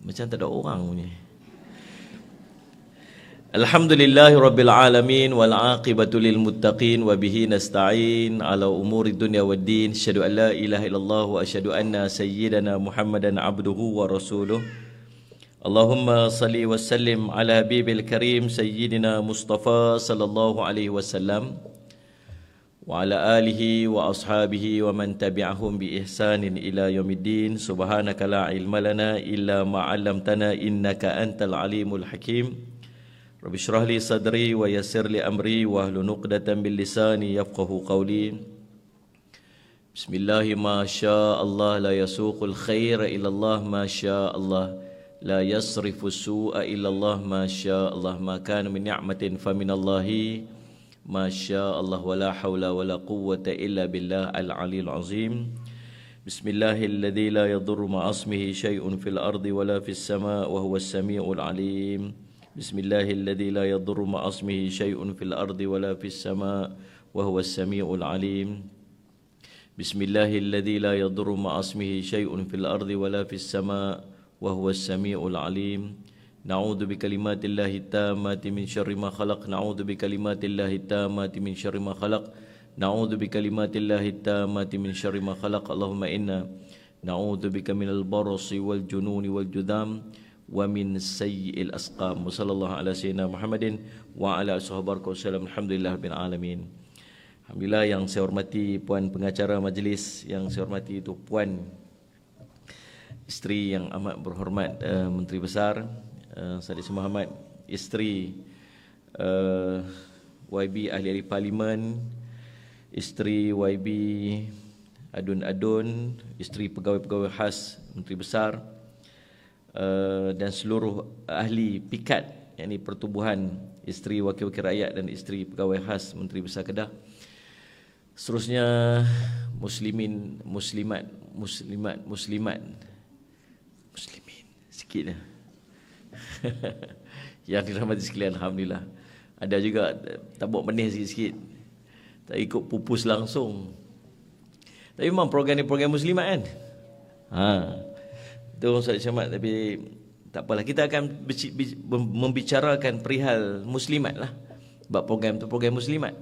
Macam tak ada orang punya. Alhamdulillahirabbil alamin wal aqibatu lil muttaqin wa bihi nasta'in ala umuri dunya waddin. Asyhadu an la ilaha illallah wa asyhadu anna sayyidana Muhammadan abduhu wa rasuluh. Allahumma salli wa sallim ala habibil karim sayyidina Mustafa sallallahu alaihi wasallam wa ala alihi wa ashabihi wa man tabi'ahum bi ihsanin ila yaumiddin. Subhanaka la ilma lana illa ma 'allamtana innaka antal alimul hakim. Rabbi shrah li sadri wa yassir li amri wa hlul 'uqdatam bil lisani yafqahu qawli. Bismillah ma syaa Allah la yasuqul khaira illa Allah ma syaa Allah la yasrifu su'a illa Allah ma syaa Allah ma kana min ni'matin fa min Allahi ma syaa Allah wa la haula wa la quwwata illa billah al-'aliyyil 'azim. Bismillahilladzi la yadurru ma'asmihi syai'un fil ardi wa la fis sama' wa huwas samii'ul 'alim. Bismillahilladzi la yadurru ma'asmihi syai'un fil ardi wa la fis sama' wa huwas samii'ul 'alim. Bismillahilladzi la yadurru ma'asmihi syai'un fil ardi wa la fis sama' wa huwas samii'ul 'alim. Na'udzu bikalimatillahi tammati min syarri ma khalaq. Na'udzu bikalimatillahi tammati min syarri ma khalaq. Na'udzu bikalimatillahi tammati min syarri ma khalaq. Allahumma inna na'udzu bika minal barasi wal jununi wal judam wa min sayyi'il asqam. Wa sallallahu ala sayyidina Muhammadin wa ala sahabihi wasallam. Alhamdulillah bil alamin. Alhamdulillah, yang saya hormati puan pengacara majlis, yang saya hormati itu puan isteri yang amat berhormat Menteri Besar Sadis Muhammad, isteri YB ahli parlimen, isteri YB adun-adun, isteri pegawai-pegawai khas Menteri Besar, dan seluruh ahli pikat, yakni pertubuhan isteri wakil-wakil rakyat dan isteri pegawai khas Menteri Besar Kedah. Seterusnya muslimin, muslimat, muslimin sikit dah. Yang dirahmati sekalian, alhamdulillah. Ada juga tak buat benih sikit-sikit, tak ikut pupus langsung. Tapi memang program ni program muslimat kan. Itu Ustaz Syamat, tapi tak apalah, kita akan membicarakan perihal muslimat lah. Sebab program tu program muslimat,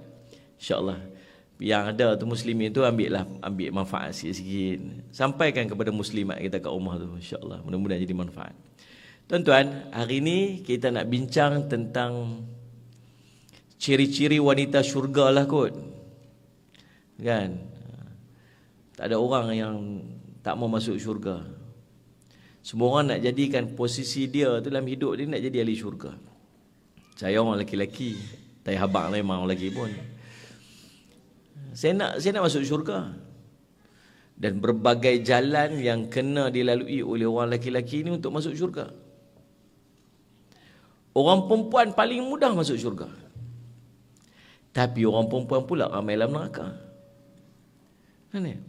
InsyaAllah. Yang ada tu muslimin tu ambil manfaat sikit-sikit, sampaikan kepada muslimat kita kat rumah tu, InsyaAllah. Mudah-mudahan jadi manfaat. Tuan-tuan, hari ni kita nak bincang tentang ciri-ciri wanita syurga lah kot. Kan? Tak ada orang yang tak mau masuk syurga. Semua orang nak jadikan posisi dia tu dalam hidup dia, nak jadi ahli syurga. Saya orang lelaki-lelaki, tak habang lah memang orang lelaki pun. Saya nak masuk syurga. Dan berbagai jalan yang kena dilalui oleh orang lelaki-lelaki ni untuk masuk syurga. Orang perempuan paling mudah masuk syurga. Tapi orang perempuan pula ramai dalam neraka.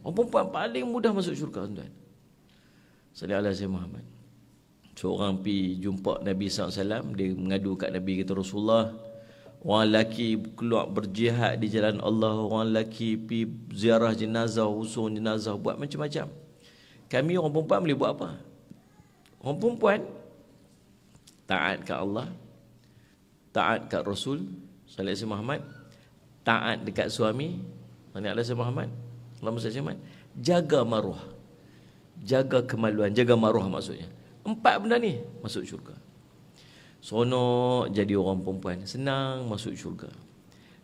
Orang perempuan paling mudah masuk syurga, tuan-tuan. Sallallahu alaihi Muhammad. Seorang pergi jumpa Nabi SAW. Dia mengadu kat Nabi, kata Rasulullah, orang lelaki keluar berjihad di jalan Allah, orang lelaki pergi ziarah jenazah, usung jenazah, buat macam-macam. Kami orang perempuan boleh buat apa? Orang perempuan taat kat Allah, taat kat Rasul sallallahu alaihi Muhammad, taat dekat suami sallallahu alaihi Muhammad, Allahumma salli alaihi, jaga maruah, jaga kemaluan, jaga maruah maksudnya. 4 benda ni masuk syurga. Seronok jadi orang perempuan, senang masuk syurga.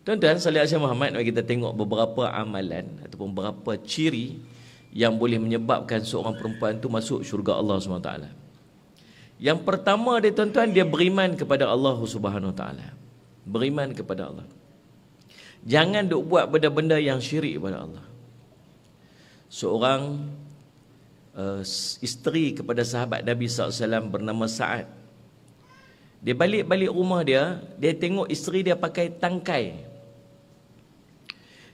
Tuan-tuan, sallallahu alaihi Muhammad, mari kita tengok beberapa amalan ataupun beberapa ciri yang boleh menyebabkan seorang perempuan tu masuk syurga Allah SWT. Yang pertama dia, tuan-tuan, dia beriman kepada Allah SWT. Beriman kepada Allah. Jangan duk buat benda-benda yang syirik kepada Allah. Seorang isteri kepada sahabat Nabi SAW bernama Sa'ad. Dia balik rumah dia, dia tengok isteri dia pakai tangkai.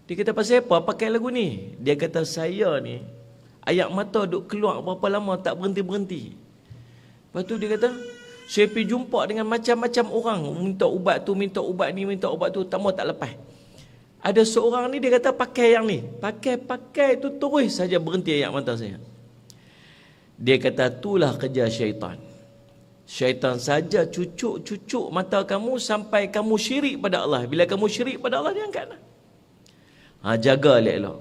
Dia kata, pasal apa pakai lagu ni? Dia kata, saya ni air mata duk keluar berapa lama tak berhenti-berhenti. Lepas tu dia kata, saya pergi jumpa dengan macam-macam orang, minta ubat tu, minta ubat ni, minta ubat tu, tak mau tak lepas. Ada seorang ni dia kata pakai yang ni, pakai tu terus saja berhenti air mata saya. Dia kata, itulah kerja syaitan. Syaitan saja cucuk mata kamu sampai kamu syirik pada Allah. Bila kamu syirik pada Allah, dia angkat. Jaga elok-elok.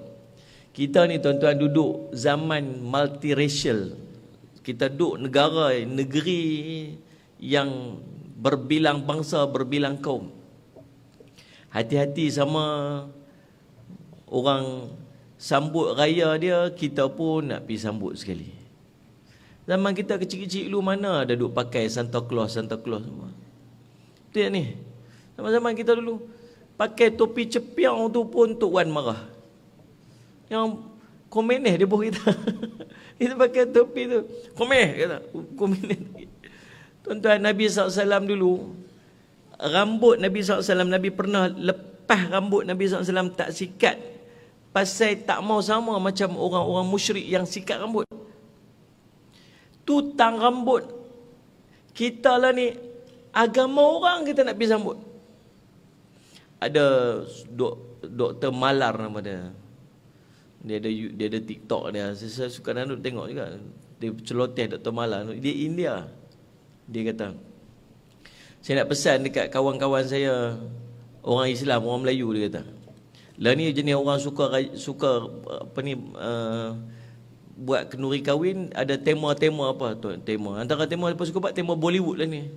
Kita ni tuan-tuan duduk zaman multiracial. Kita duduk negeri yang berbilang bangsa, berbilang kaum. Hati-hati sama orang sambut raya dia, kita pun nak pergi sambut sekali. Zaman kita kecil-kecil dulu mana ada duk pakai Santa Claus semua. Tu yang ni. Zaman-zaman kita dulu pakai topi cepiang tu pun Tok Wan marah. Yang komeneh dia buat kita. Kita pakai topi tu. Komeneh. Tuan-tuan, Nabi SAW dulu, rambut Nabi SAW, Nabi pernah lepas rambut Nabi SAW tak sikat. Pasal tak mau sama macam orang-orang musyrik yang sikat rambut. Tutang rambut. Kita lah ni, agama orang kita nak pergi sambut. Ada Dr. Malar nama dia. Dia ada TikTok dia. Saya suka nak tengok juga. Dia celoteh Dr. Malar. Dia India. Dia kata, saya nak pesan dekat kawan-kawan saya, orang Islam, orang Melayu, dia kata. Lah ni jenis orang suka apa ni, buat kenduri kahwin, ada tema apa tu? Tema. Antara tema apa suka buat tema Bollywood lah ni.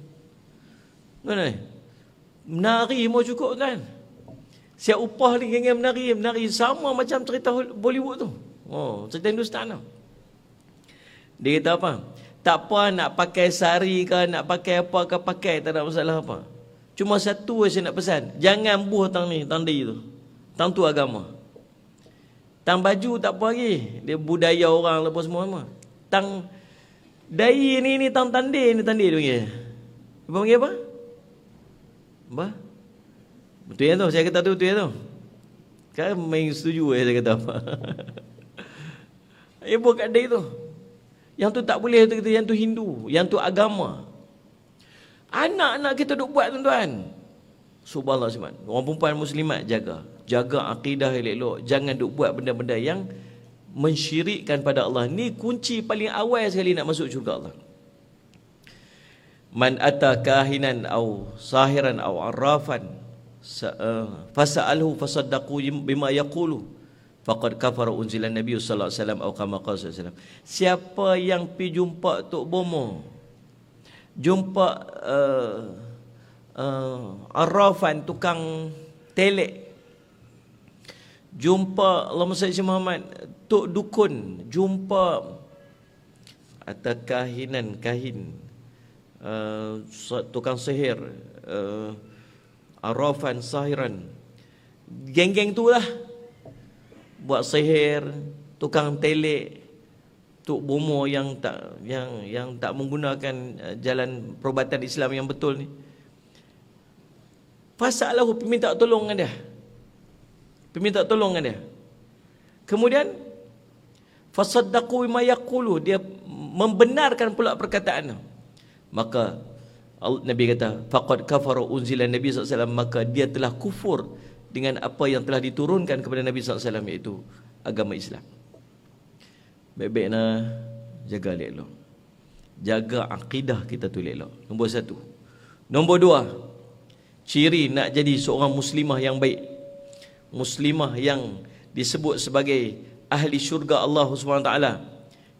Mana ni? Menari mau cukup kan? Siap upah ni geng menari sama macam cerita Bollywood tu. Cerita Hindustan tu. Dia kata apa? Tak apa nak pakai sari ke, nak pakai apa ke, pakai, tak ada masalah apa. Cuma satu saya nak pesan, jangan buh tang ni, tang dia tu. Tang tu agama. Tang baju tak apa lagi, dia budaya orang lepas semua. Tang dai ni tang tandai ni, tandai dia panggil. Dia panggil apa? Apa? Betul ya tu, saya kata tu betul ya tu. Kan main setuju saya kata apa. Ibu kat dai tu. Yang tu tak boleh, tu kita yang tu Hindu, yang tu agama. Anak-anak kita duk buat tuan-tuan. Subhanallah siman. Orang perempuan muslimat jaga akidah elok-elok, jangan duk buat benda-benda yang mensyirikkan pada Allah. Ni kunci paling awal sekali nak masuk syurga Allah. Man ata kahinan au sahiran au arrafan fasa'alhu fasaddaqu bima yaqulu faqad kafara unzilan Nabi sallallahu alaihi wasallam atau kama qala sallallahu alaihi wasallam. Siapa yang pi jumpa Tok Bomo, jumpa arrafan tukang telek, jumpa Allahumma salli Muhammad Tok Dukun, jumpa atau kahin, tukang sihir, arrafan, sahiran, geng-geng tu lah buat sihir, tukang telek, Tok Bomo yang tak menggunakan jalan perubatan Islam yang betul ni. Fasalahu, minta tolong dengan dia. Kemudian fasaddaqu bima yaqulu, dia membenarkan pula perkataan. Maka Nabi kata faqad kafara unzila Nabi SAW, maka dia telah kufur dengan apa yang telah diturunkan kepada Nabi SAW, iaitu agama Islam. Baik-baik nak jaga elok. Jaga akidah kita tu elok. Nombor 1. Nombor 2, ciri nak jadi seorang muslimah yang baik, muslimah yang disebut sebagai ahli syurga Allah SWT,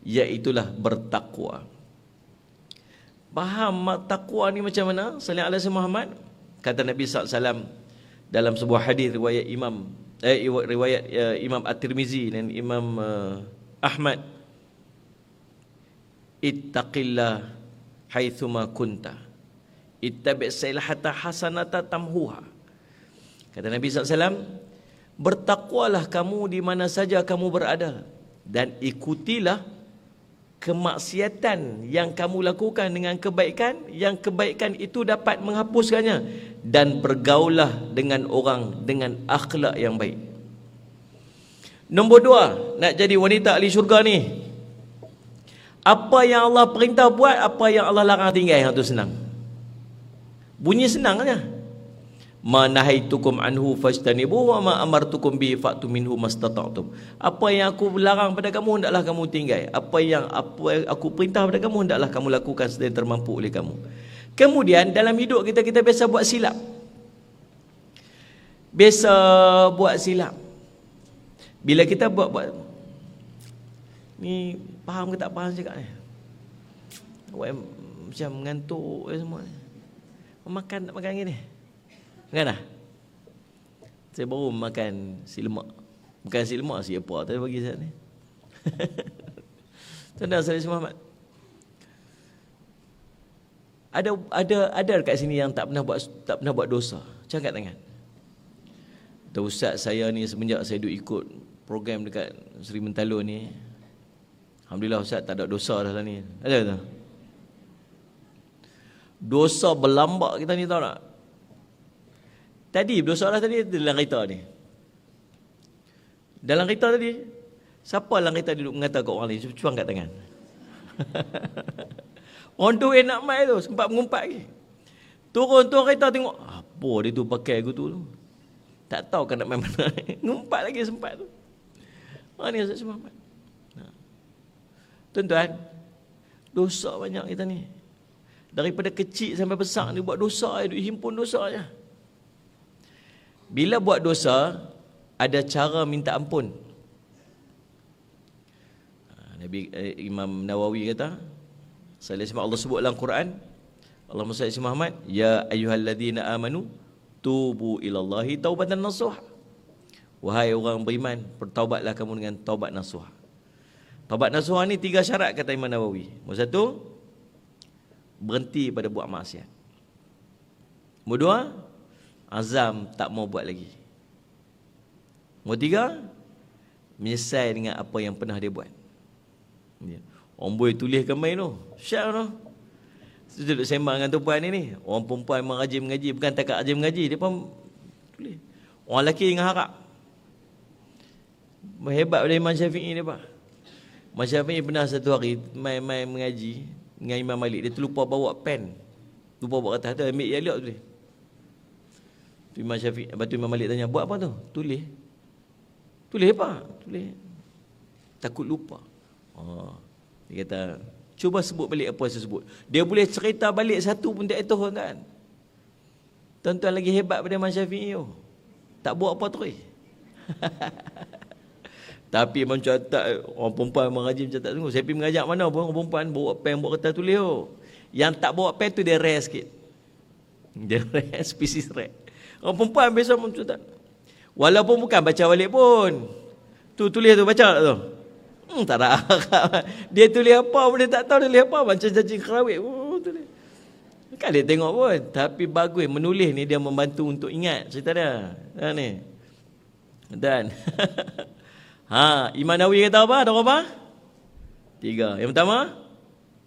iaitulah bertakwa. Faham takwa ni macam mana? Sallallahu alaihi Muhammad. Kata Nabi SAW dalam sebuah hadis riwayat Imam At-Tirmizi dan Imam Ahmad, ittaqillah haitsuma kunta ittabi' saylahata hasanata tamhuha. Kata Nabi SAW, bertakwalah kamu di mana saja kamu berada, dan ikutilah kemaksiatan yang kamu lakukan dengan kebaikan, yang kebaikan itu dapat menghapuskannya, dan bergaullah dengan orang dengan akhlak yang baik. Nombor 2, nak jadi wanita ahli syurga ni, apa yang Allah perintah buat, apa yang Allah larang tinggal, yang tu senang. Bunyi senang aja. Ma nahaitukum anhu fajtanibuhu wa ma amartukum bi fa'tu minhu mastata'tum. Apa yang aku larang pada kamu hendaklah kamu tinggal. Apa yang aku perintah pada kamu hendaklah kamu lakukan sedaya termampu oleh kamu. Kemudian dalam hidup kita biasa buat silap. Biasa buat silap. Bila kita buat ni faham ke tak faham cakap ni? Buat macam mengantuk semua ni. Makan tak makan lagi ni? Makan dah? Saya baru makan si lemak. Bukan si lemak, si apa tadi bagi saya ni. Tuan-tuan sekalian Muhammad. Ada dekat sini yang tak pernah buat dosa. Angkat tangan. Ustaz saya ni semenjak saya duk ikut program dekat Seri Mentalo ni, alhamdulillah Ustaz tak ada dosa dah lah ni. Ada tak? Dosa berlambak kita ni tahu tak? Tadi dosa lah tadi dalam kereta ni. Dalam kereta tadi, siapa dalam kereta duduk mengata kat orang lain? Cuba angkat tangan. Orang tu nak mai tu sempat mengumpat lagi. Turun kereta tengok apa dia tu pakai aku tu. Tak tahu kan nak main mana. Ngumpat lagi sempat tu. Ni Ustaz Muhammad. Tuan-tuan, dosa banyak kita ni. Daripada kecil sampai besar ni buat dosa, dia himpun dosa je. Bila buat dosa, ada cara minta ampun. Imam Nawawi kata, Allah sebut dalam Quran, Allahumma salli ala Muhammad, ya ayyuhalladzina amanu tubu ilallahi taubatan nasuha. Wahai orang beriman, bertaubatlah kamu dengan taubat nasuha. Taubat nasuha ni 3 syarat kata Imam Nawawi. Nombor 1, berhenti pada buat maksiat. Nombor 2, azam tak mau buat lagi. Nombor 3, menyesal dengan apa yang pernah dia buat. Orang boleh tuliskan main tu, syak tu. Saya duduk sembang dengan perempuan ni. Orang perempuan memang rajin mengaji. Bukan takat rajin mengaji, dia pun tulis. Orang lelaki dengan harap. Hebat pada Imam Syafi'i ni pak. Imam Syafi'i pernah satu hari main mengaji dengan Imam Malik. Dia terlupa bawa pen. Lupa bawa kertas tu, ambil dia tulis. Imam Syafi'i, lepas tu Imam Malik tanya, buat apa tu? Tulis. Tulis apa? Tulis. Takut lupa. Dia kata, cuba sebut balik apa saya sebut. Dia boleh cerita balik satu pun tak tahu kan. Tuan-tuan lagi hebat pada Imam Syafi'i tu. Tak buat apa terus. Tapi macam catat, orang perempuan memang rajin catat tunggu. Saya pergi mengajak mana pun orang perempuan bawa pen, bawa kertas tulis tu. Yang tak bawa pen tu dia rare sikit. Dia rare, spesies rare. Orang perempuan biasa macam catat. Walaupun bukan baca balik pun. Tu tulis tu baca tak tu? Tak ada. Dia tulis apa pun dia tak tahu dia tulis apa. Macam cacing kerawit. Tulis. Kan dia tengok pun. Tapi bagus. Menulis ni dia membantu untuk ingat cerita dia. Ni. Dan. Imam Nawawi kata apa? Ada apa? 3. Yang pertama,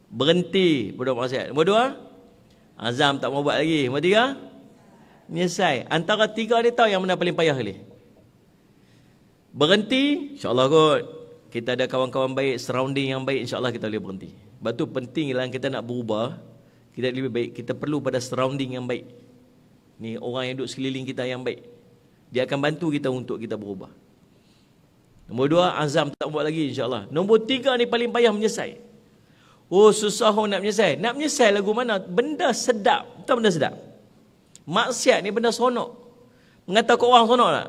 berhenti berbuat maksiat. Nombor 2, azam tak mau buat lagi. Nombor 3, menyesal. Antara 3 dia tahu yang mana paling payah kali. Berhenti, insya-Allah kot. Kita ada kawan-kawan baik, surrounding yang baik, insya-Allah kita boleh berhenti. Sebab tu penting lah kita nak berubah, kita lebih baik, kita perlu pada surrounding yang baik. Ni orang yang duduk sekeliling kita yang baik. Dia akan bantu kita untuk kita berubah. Nombor 2, azam tak buat lagi, insya-Allah. Nombor 3 ni paling payah, menyesal. Susah nak menyesal. Nak menyesal lagu mana? Benda sedap. Betul benda sedap? Maksiat ni benda seronok. Mengata ke orang seronok tak?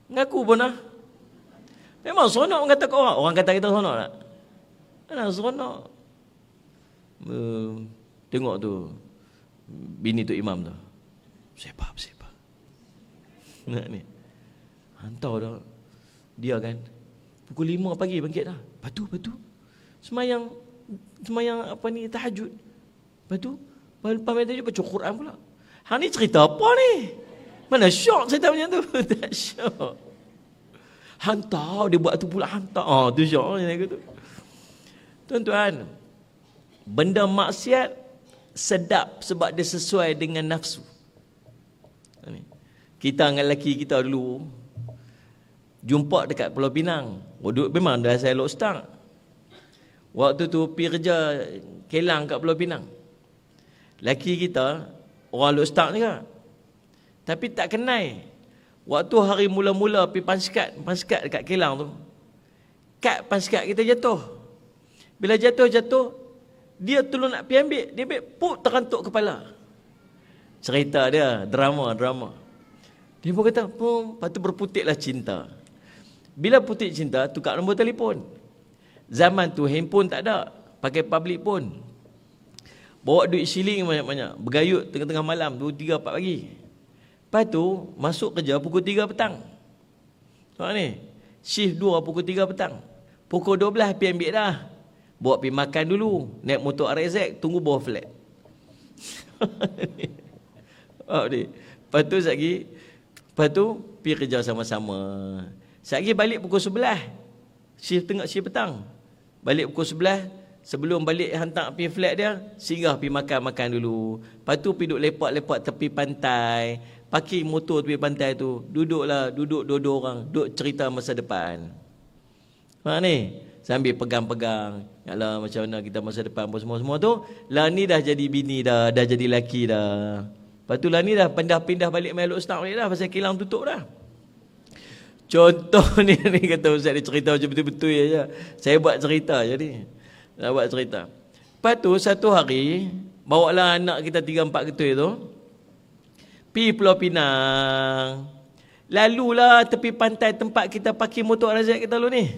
Mengaku pun lah. Memang seronok mengata ke orang. Orang kata kita seronok tak? Mana seronok? Tengok tu bini tu imam tu. Sebab. Nak ni. Hantar dah. Dia kan pukul 5 pagi bangkit dah. Lepas tu Semayang apa ni, tahajud. Lepas tu pamit tahajud baca Quran pula. Hang ni cerita apa ni? Mana syok cerita macam tu? Tak syok. Hantar dia buat tu pula hantar. Tu syok ni tu. Tuan-tuan, benda maksiat sedap sebab dia sesuai dengan nafsu. Kita dengan lelaki kita dulu jumpa dekat Pulau Pinang. Memang dah saya elok start. Waktu tu pergi kerja Kelang kat Pulau Pinang. Lelaki kita orang elok start ni kan. Tapi tak kenal. Waktu hari mula-mula pergi panskat dekat kilang tu, kad panskat kita jatuh. Bila jatuh, dia tolong nak pergi ambil, dia ambil, puk, terantuk kepala. Cerita dia, drama. Dia pun kata, lepas tu berputiklah cinta. Bila putik cinta, tukar nombor telefon. Zaman tu handphone tak ada, pakai public phone. Bawa duit shilling banyak-banyak, bergayut tengah-tengah malam, 2, 3, 4 pagi. Lepas tu, masuk kerja pukul 3 petang. Tengok ni, shift 2 pukul 3 petang. Pukul 12 pergi ambil dah. Bawa pergi makan dulu, naik motor RX, tunggu bawah flat. Lepas tu sekejap lagi, pergi kerja sama-sama. Sekejap lagi balik pukul 11. Shift petang. Balik pukul 11, sebelum balik hantar pergi flat dia, singgah pergi makan dulu. Lepas tu pergi duduk lepak-lepak tepi pantai. Parking motor tepi pantai tu, duduk dua orang, duduk cerita masa depan. Ni, sambil pegang-pegang, yalah macam mana kita masa depan apa semua tu. Lah ni dah jadi bini dah jadi laki dah. Lepas tu lah ni dah pindah balik Meluk Start balik dah, pasal kilang tutup dah. Contoh ni kata Ustaz, dia cerita macam betul-betul je. Saya buat cerita je ni. Nak buat cerita. Lepas tu satu hari, bawalah anak kita 3-4 ketul tu, pergi Pulau Pinang. Lalulah tepi pantai tempat kita parking motor Razak kita dulu ni.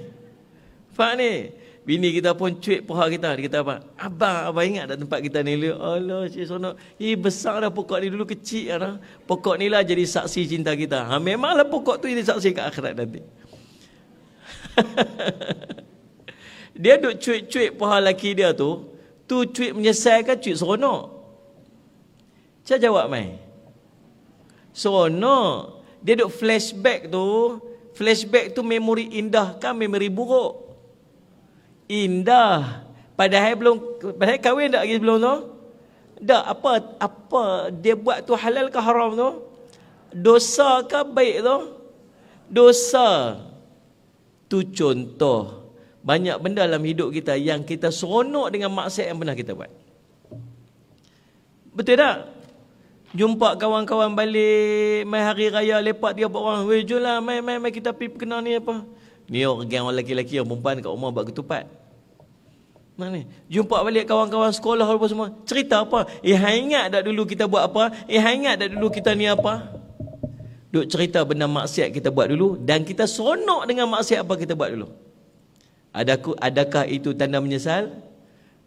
Faham ni? Bini kita pun cuik paha kita. Dia kata apa? Abang ingat tak tempat kita ni? Allah, cik sonok. Besar dah pokok ni, dulu kecil dah. Pokok ni lah jadi saksi cinta kita. Memanglah pokok tu jadi saksi kat akhirat nanti. Dia duk cuik-cuik paha laki dia tu cuik menyesal ke cuik seronok? Saya jawab mai. Seronok. Dia duk flashback tu memori indah kan memori buruk? Indah. Padahal kahwin tak lagi sebelum tu? Tak, apa dia buat tu halal ke haram tu? Dosa ke baik tu? Dosa. Tu contoh. Banyak benda dalam hidup kita yang kita seronok dengan maksiat yang pernah kita buat. Betul tak? Jumpa kawan-kawan balik, mai hari raya lepak 3-4 orang. Weh, jom lah, mai kita pergi perkenal ni apa. Ni orang lelaki-lelaki, orang perempuan kat rumah buat ketupat. Mana ni? Jumpa balik kawan-kawan sekolah apa semua. Cerita apa? Hang ingat tak dulu kita buat apa? Hang ingat tak dulu kita ni apa? Duk cerita benda maksiat kita buat dulu, dan kita seronok dengan maksiat apa kita buat dulu. Adakah itu tanda menyesal?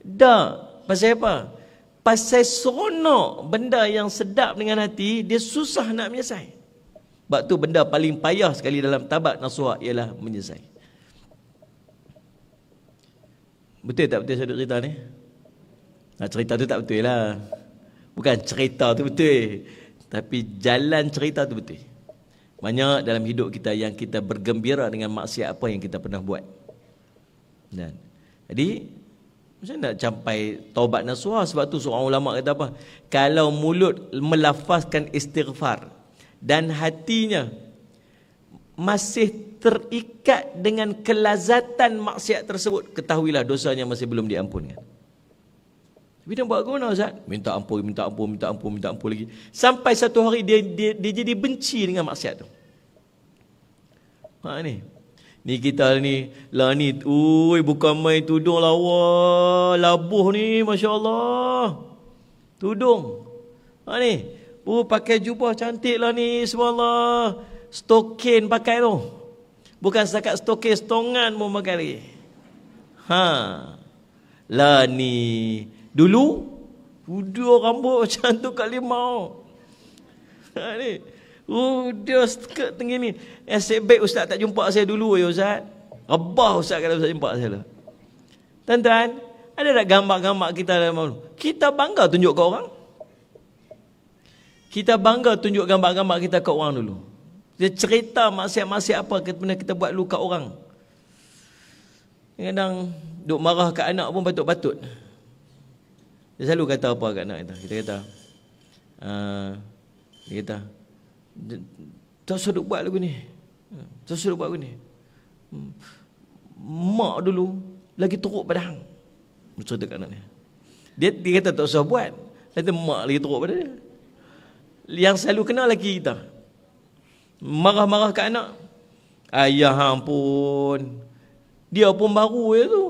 Tak. Pasal apa? Pasal seronok, benda yang sedap dengan hati, dia susah nak menyesal. Sebab tu benda paling payah sekali dalam tabat nasuhah ialah menyesal. Betul tak betul saya duk cerita ni? Cerita tu tak betul lah. Bukan cerita tu betul, tapi jalan cerita tu betul. Banyak dalam hidup kita yang kita bergembira dengan maksiat apa yang kita pernah buat. Dan jadi macam nak capai taubat nasuha? Sebab tu seorang ulama kata apa? Kalau mulut melafazkan istighfar dan hatinya masih terikat dengan kelazatan maksiat tersebut, ketahuilah dosanya masih belum diampunkan. Tapi dia buat guna Ustaz? Minta ampun lagi. Sampai satu hari dia jadi benci dengan maksiat tu. Ni kita ni lah ni, bukan main tudung lawa, labuh ni, masya-Allah. Tudung. Pakai jubah cantik lah ni, subhanallah. Stokin pakai tu. Bukan setakat stokin, stongan pun pakai lagi. Lah ni dulu udah rambut macam tu kat limau. Dia skirt tinggi ni. Asyik baik Ustaz tak jumpa saya dulu ya Ustaz. Rebah Ustaz kalau Ustaz jumpa saya lah. Tuan-tuan, ada tak gambar-gambar kita dalam? Kita bangga tunjuk ke orang. Kita bangga tunjuk gambar-gambar kita ke orang dulu. Dia cerita maksiat-maksiat apa kita buat dulu kat orang. Kadang duk marah kat anak pun patut-patut. Dia selalu kata apa kat anak kita? Dia kata tak suruh buat lagu ni. Tak suruh buat lagu ni. Mak dulu lagi teruk pada hang. Cerita kat anak ni. Dia kata tak usah buat. Kata mak lagi teruk pada dia. yang selalu kena lelaki kita. Marah-marah kat anak. Ayah ampun. Dia pun baru je tu.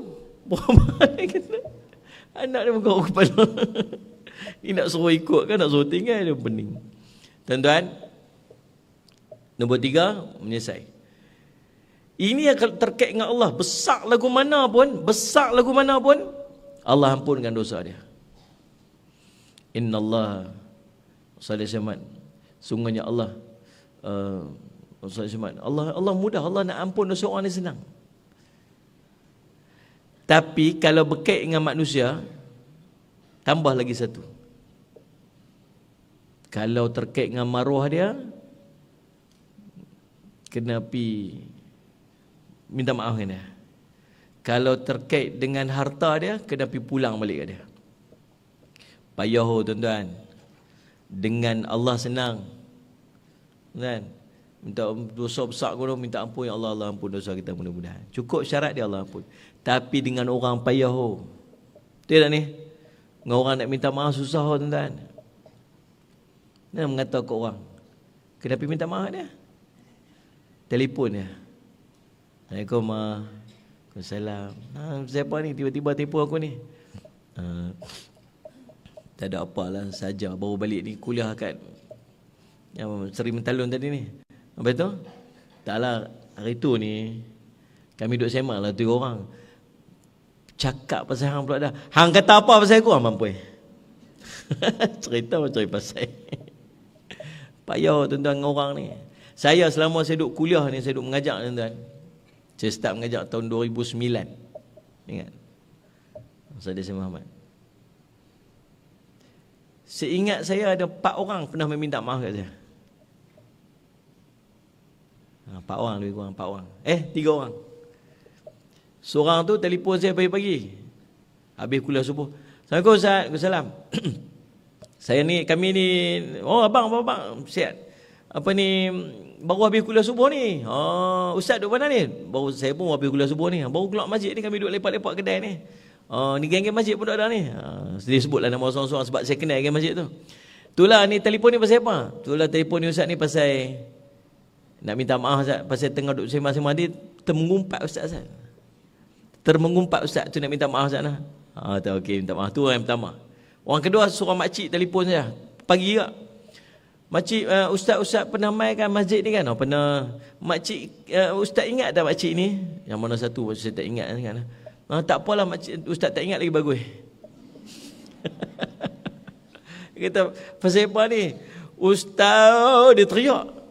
Anak dia bergaruk kepala. Ni nak suruh ikut kan, nak suruh tinggal, dia pening. Tuan-tuan, nombor 3, menyesai. Ini yang terkait dengan Allah. Besar lagu mana pun, Allah ampunkan dosa dia. Inna Allah sungguhnya Allah Allah mudah, Allah nak ampun dosa orang ni senang. Tapi kalau berkait dengan manusia, tambah lagi satu. Kalau terkait dengan maruah dia, kena pi minta maaf kan dia. Kalau terkait dengan harta dia, kena pi pulang balik kat dia. Payah tuan-tuan. Dengan Allah senang. Kan? Minta dosa besar guna, minta ampun ya Allah, Allah ampun dosa kita mudah-mudahan. Cukup syarat dia Allah ampun. Tapi dengan orang payah betul tak ni? Dengan orang nak minta maaf susah tuan-tuan. Nak mengata ke orang, kenapa minta maaf dia? Telefon dia. Assalamualaikum ma. Waalaikumsalam. Siapa ni tiba-tiba tipu aku ni? Tak ada apalah, saja baru balik ni kuliah kat yang Seri Mentalun tadi ni. Apa tu? Taklah, hari tu ni kami duduk semak lah 3 orang. Cakap pasal hang pula dah. Hang kata apa pasal aku? Mampu. Cerita macam pasal. Payah tuan-tuan dengan orang ni. Saya selama saya duduk kuliah ni, saya duduk mengajak tuan-tuan. Saya start mengajak tahun 2009. Ingat? Ustaz Muhammad. Seingat saya ada 4 orang pernah meminta maaf kat saya. 4 orang lebih kurang, 4 orang. 3 orang. Seorang tu telefon saya pagi-pagi. Habis kuliah subuh. Assalamualaikum Ustaz. Waalaikumsalam. Kami ni, abang, sihat. Apa ni, baru habis kuliah subuh ni. Ustaz duduk mana ni? Baru saya pun habis kuliah subuh ni. Baru keluar masjid ni, kami duduk lepak-lepak kedai ni. Ni geng-geng masjid pun ada ni. Dia sebutlah nama seorang-seorang sebab saya kenal geng masjid tu. Itulah ni telefon ni pasal apa? Itulah telefon ni Ustaz ni pasal nak minta maaf Ustaz. Pasal tengah duduk sembang-sembang dia termengumpat Ustaz. Termengumpat Ustaz tu nak minta maaf Ustaz lah. Okey, minta maaf. Tu orang yang pertama. Orang kedua seorang makcik telefon saya. Pagi juga. Makcik, Ustaz pernah main kan masjid ni kan? Pernah. Makcik, Ustaz ingat tak makcik ni? Yang mana satu saya tak ingat kan? Tak apalah makcik, Ustaz tak ingat lagi bagus. Dia kata, pasal apa ni? Ustaz, dia teriak.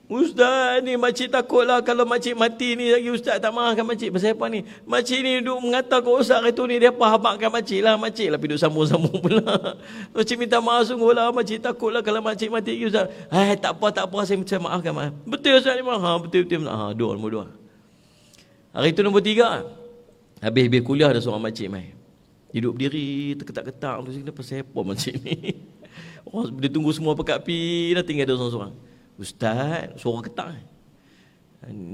Ustaz ni makcik takutlah kalau makcik mati ni lagi Ustaz tak maafkan makcik. Pasal apa ni? Makcik ni duduk mengata ke Ustaz itu ni, dia pahamkan makcik lah duduk sambung-sambung pula. Makcik minta maaf sungguh lah, makcik takutlah kalau makcik mati lagi Ustaz. Tak apa, saya maafkan. Betul Ustaz ni maaf. Betul. Nombor 2. Hari tu nombor 3. Habis kuliah ada seorang makcik mai. Hidup berdiri, terketak-ketak. Dia kata, pasal apa makcik ni? Orang dia tunggu semua pekat pi, dah tinggal ada seorang-seorang. Ustaz, suara ketak.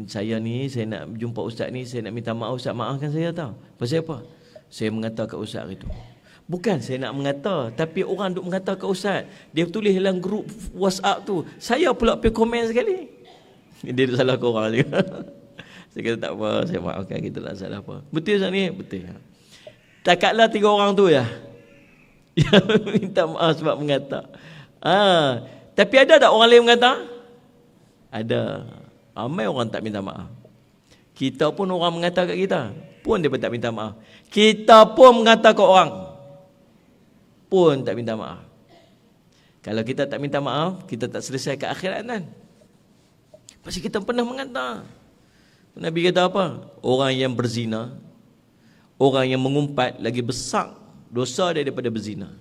Saya nak jumpa Ustaz ni, saya nak minta maaf Ustaz, maafkan saya tau. Pasal apa? Saya mengata kat Ustaz itu. Bukan saya nak mengata, tapi orang duk mengata kat Ustaz. Dia tulis dalam grup WhatsApp tu. Saya pula pergi komen sekali. Dia duk salah kau orang juga. Saya kata tak apa, saya maafkan kita lah, salah apa. Betul Ustaz ni? Betul. Takatlah 3 orang tu ya. Yang minta maaf sebab mengata. Tapi ada tak orang lain mengata? Ada. Ramai orang tak minta maaf. Kita pun orang mengata kat kita, pun dia pun tak minta maaf. Kita pun mengata kat orang, pun tak minta maaf. Kalau kita tak minta maaf, kita tak selesai ke akhirat kan? Pasti kita pernah mengata. Nabi kata apa? Orang yang berzina, orang yang mengumpat lagi besar dosa dia daripada berzina.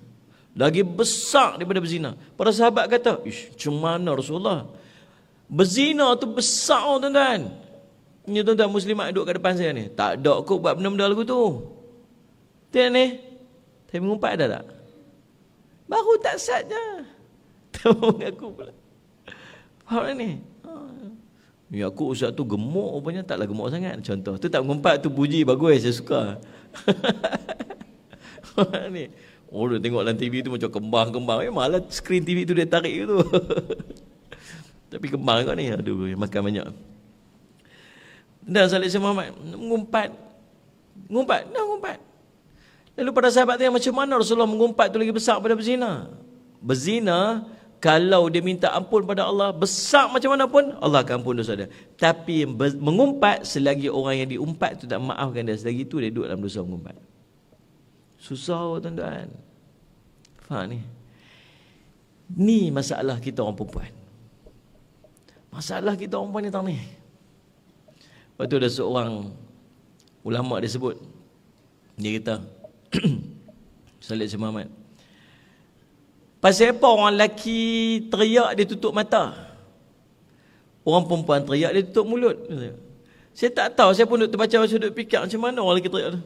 Lagi besar daripada berzina. Para sahabat kata, macam mana Rasulullah? Berzina tu besar tuan-tuan. Ini tuan-tuan muslimat duduk kat depan saya ni. Tak ada kot buat benda-benda lagu tu. Tengok ni. Tapi mengumpat ada tak? Baru tak sat je. Tak mengaku pula. Faham ni? Ya aku Ustaz tu gemuk rupanya, taklah gemuk sangat. Contoh. Tu tak mengumpat, tu puji bagus, saya suka. Ni. Oh, dia tengok dalam TV tu macam kembang-kembang. Malah skrin TV tu dia tarik tu. Tapi kembang kau ni. Aduh, makan banyak. Dan Salih Muhammad mengumpat. Lalu para sahabat tanya, macam mana Rasulullah mengumpat tu lagi besar pada berzina? Berzina, kalau dia minta ampun pada Allah, besar macam mana pun, Allah akan ampun dosa dia. Tapi mengumpat, selagi orang yang diumpat tu tak maafkan dia, selagi tu dia duduk dalam dosa mengumpat. Susah tuan-tuan. Faham ni? Ni masalah kita orang perempuan. Masalah kita orang perempuan ni. Lepas tu ada seorang ulama dia sebut, dia kata, Salih Muhammad, pasal apa orang lelaki teriak dia tutup mata, orang perempuan teriak dia tutup mulut? Saya tak tahu, saya pun duduk terbaca, duduk fikir macam mana orang lelaki teriak tu.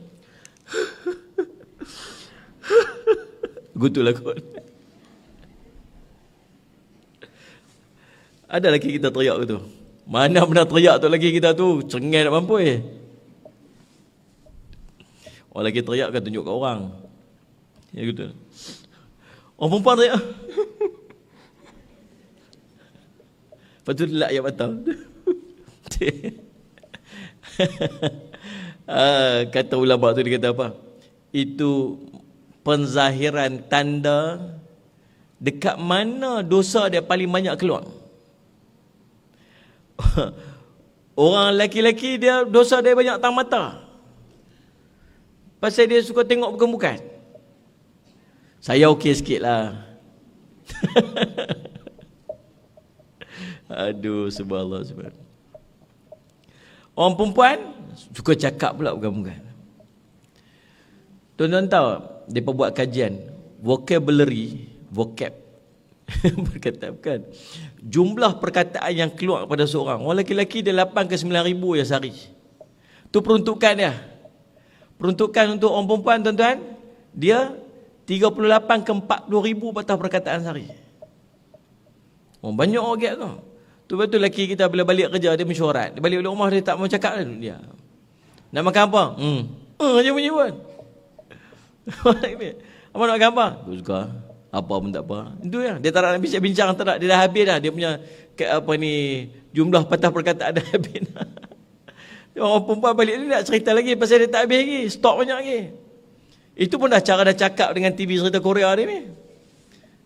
Gutulah kot. Ada lelaki kita teriak ke tu? Mana pernah teriak tu lelaki kita tu? Cengai nak mampu Orang lelaki teriak kan tunjuk kat orang. Ya gitu. Orang perempuan teriak. Lepas tu dia lak ayat batal. Kata ulama tu dia kata apa? Itu penzahiran tanda dekat mana dosa dia paling banyak keluar. Orang lelaki-lelaki dia dosa dia banyak tang mata. Pasal dia suka tengok bukan-bukan. Saya okey sikit lah. Aduh, subhanallah. Orang perempuan suka cakap pula bukan-bukan. Tuan-tuan tahu, mereka buat kajian vocabulary, bukan. Jumlah perkataan yang keluar pada seorang. Orang lelaki dia 8 ke 9 ribu ya sehari. Tu peruntukan dia. Peruntukan untuk orang perempuan tuan-tuan, dia 38 ke 40 ribu patah perkataan sehari. Oh, banyak orang gap tu. Tu betul lelaki kita bila balik kerja dia mesyuarat. Dia balik rumah dia tak mau cakap dia. Nak makan apa? Aja bunyi pun. Apa nak makan apa? Aku suka. Apa pun tak apa. Itu ya. Dia tak nak bincang-bincang, tak nak. Dia dah habis dah. Dia punya jumlah patah perkataan dah habis dah. Orang perempuan balik ni nak cerita lagi pasal dia tak habis lagi. Stok banyak lagi. Itu pun dah cara dah cakap dengan TV cerita Korea ni.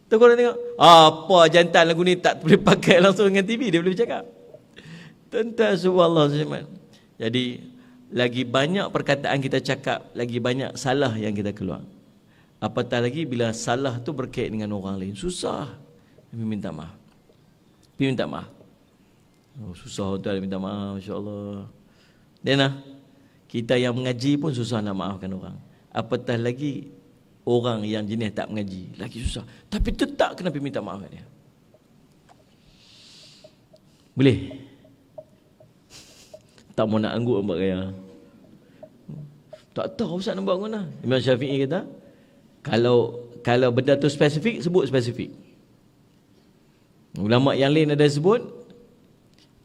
Tu korang tengok, apa jantan lagu ni tak boleh pakai langsung dengan TV, dia boleh bercakap. Tuan-tuan, subhanallah. Jadi, lagi banyak perkataan kita cakap, lagi banyak salah yang kita keluar. Apatah lagi bila salah tu berkait dengan orang lain. Susah. Kami minta maaf. Oh, susah tuan minta maaf, insya-Allah. Dan kita yang mengaji pun susah nak maafkan orang. Apatah lagi orang yang jenis tak mengaji, lagi susah. Tapi tetap kena pergi minta maaf kat dia. Boleh? Tak mau nak anggut buat gaya. Tak tahu Ustaz nak buat mana. Imam Syafi'i kata, kalau benda tu spesifik, sebut spesifik. Ulama yang lain ada sebut,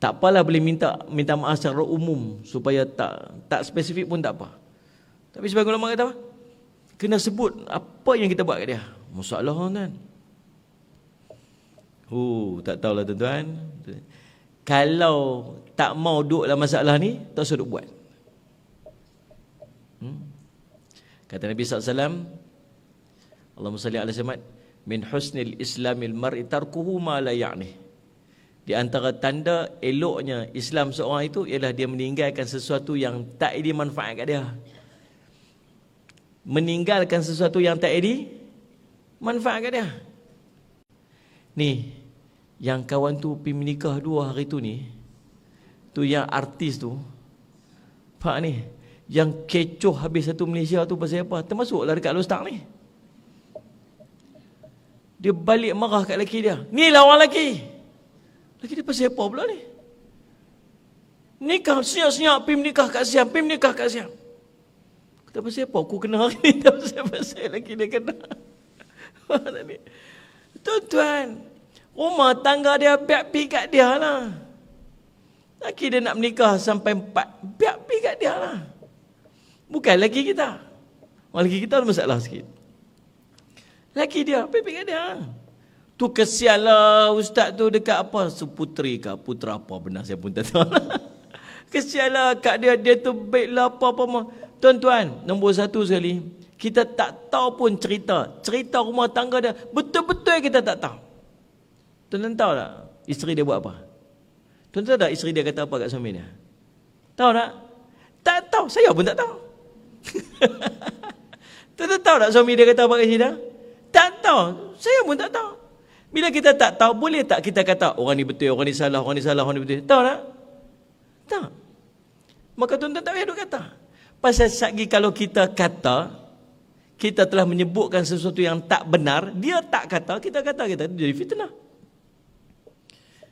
tak apalah boleh minta maaf secara umum supaya tak spesifik pun tak apa. Tapi sebagai ulama kata apa? Kena sebut apa yang kita buat kat dia. Masalah kan. Tak tahulah tuan-tuan. Kalau tak mau duduk dalam masalah ni, tak usah duduk buat. Kata Nabi SAW, Allahumma salli ala Muhammad, min husnil islamil mar'i tarkuhu ma la ya'nih. Di antara tanda eloknya Islam seorang itu ialah dia meninggalkan sesuatu yang tak ada manfaat kat dia. Meninggalkan sesuatu yang tak ada manfaat kat dia. Ni, yang kawan tu pergi menikah 2 hari tu ni, tu yang artis tu, Pak ni, yang kecoh habis satu Malaysia tu pasal apa? Termasuklah dekat Lostang ni. Dia balik marah kat lelaki dia. Ni lah orang lelaki. Lelaki dia pasal apa pula ni? Nikah senyap-senyap, pergi menikah kat siang, Kata pasal apa? Aku kena hari ni. Tak pasal lelaki dia kena. Tuan-tuan, rumah tangga dia biar pergi kat dia lah. Lelaki dia nak menikah sampai 4, biar pergi kat dia lah. Bukan lelaki kita. Orang lelaki kita ada masalah sikit. Laki dia, pipik kat dia. Tu kesian lah ustaz tu dekat apa, seputeri ke putra apa benar saya pun tak tahu. Kesian lah kat dia, dia tu baiklah apa-apa mah. Tuan-tuan, nombor satu sekali, kita tak tahu pun cerita rumah tangga dia, betul-betul kita tak tahu. Tuan-tuan tahu tak isteri dia buat apa? Tuan-tuan tahu tak isteri dia kata apa kat suami dia? Tahu tak? Tak tahu, saya pun tak tahu. Tuan-tuan tahu tak suami dia kata apa kat isteri dia? Tak tahu, saya pun tak tahu. Bila kita tak tahu, boleh tak kita kata orang ni betul, orang ni salah, orang ni salah, orang ni betul? Tahu tak? Tak. Maka tuan-tuan tak payah duk kata. Pasal sagi kalau kita kata, kita telah menyebutkan sesuatu yang tak benar, dia tak kata, kita kata, kita jadi fitnah.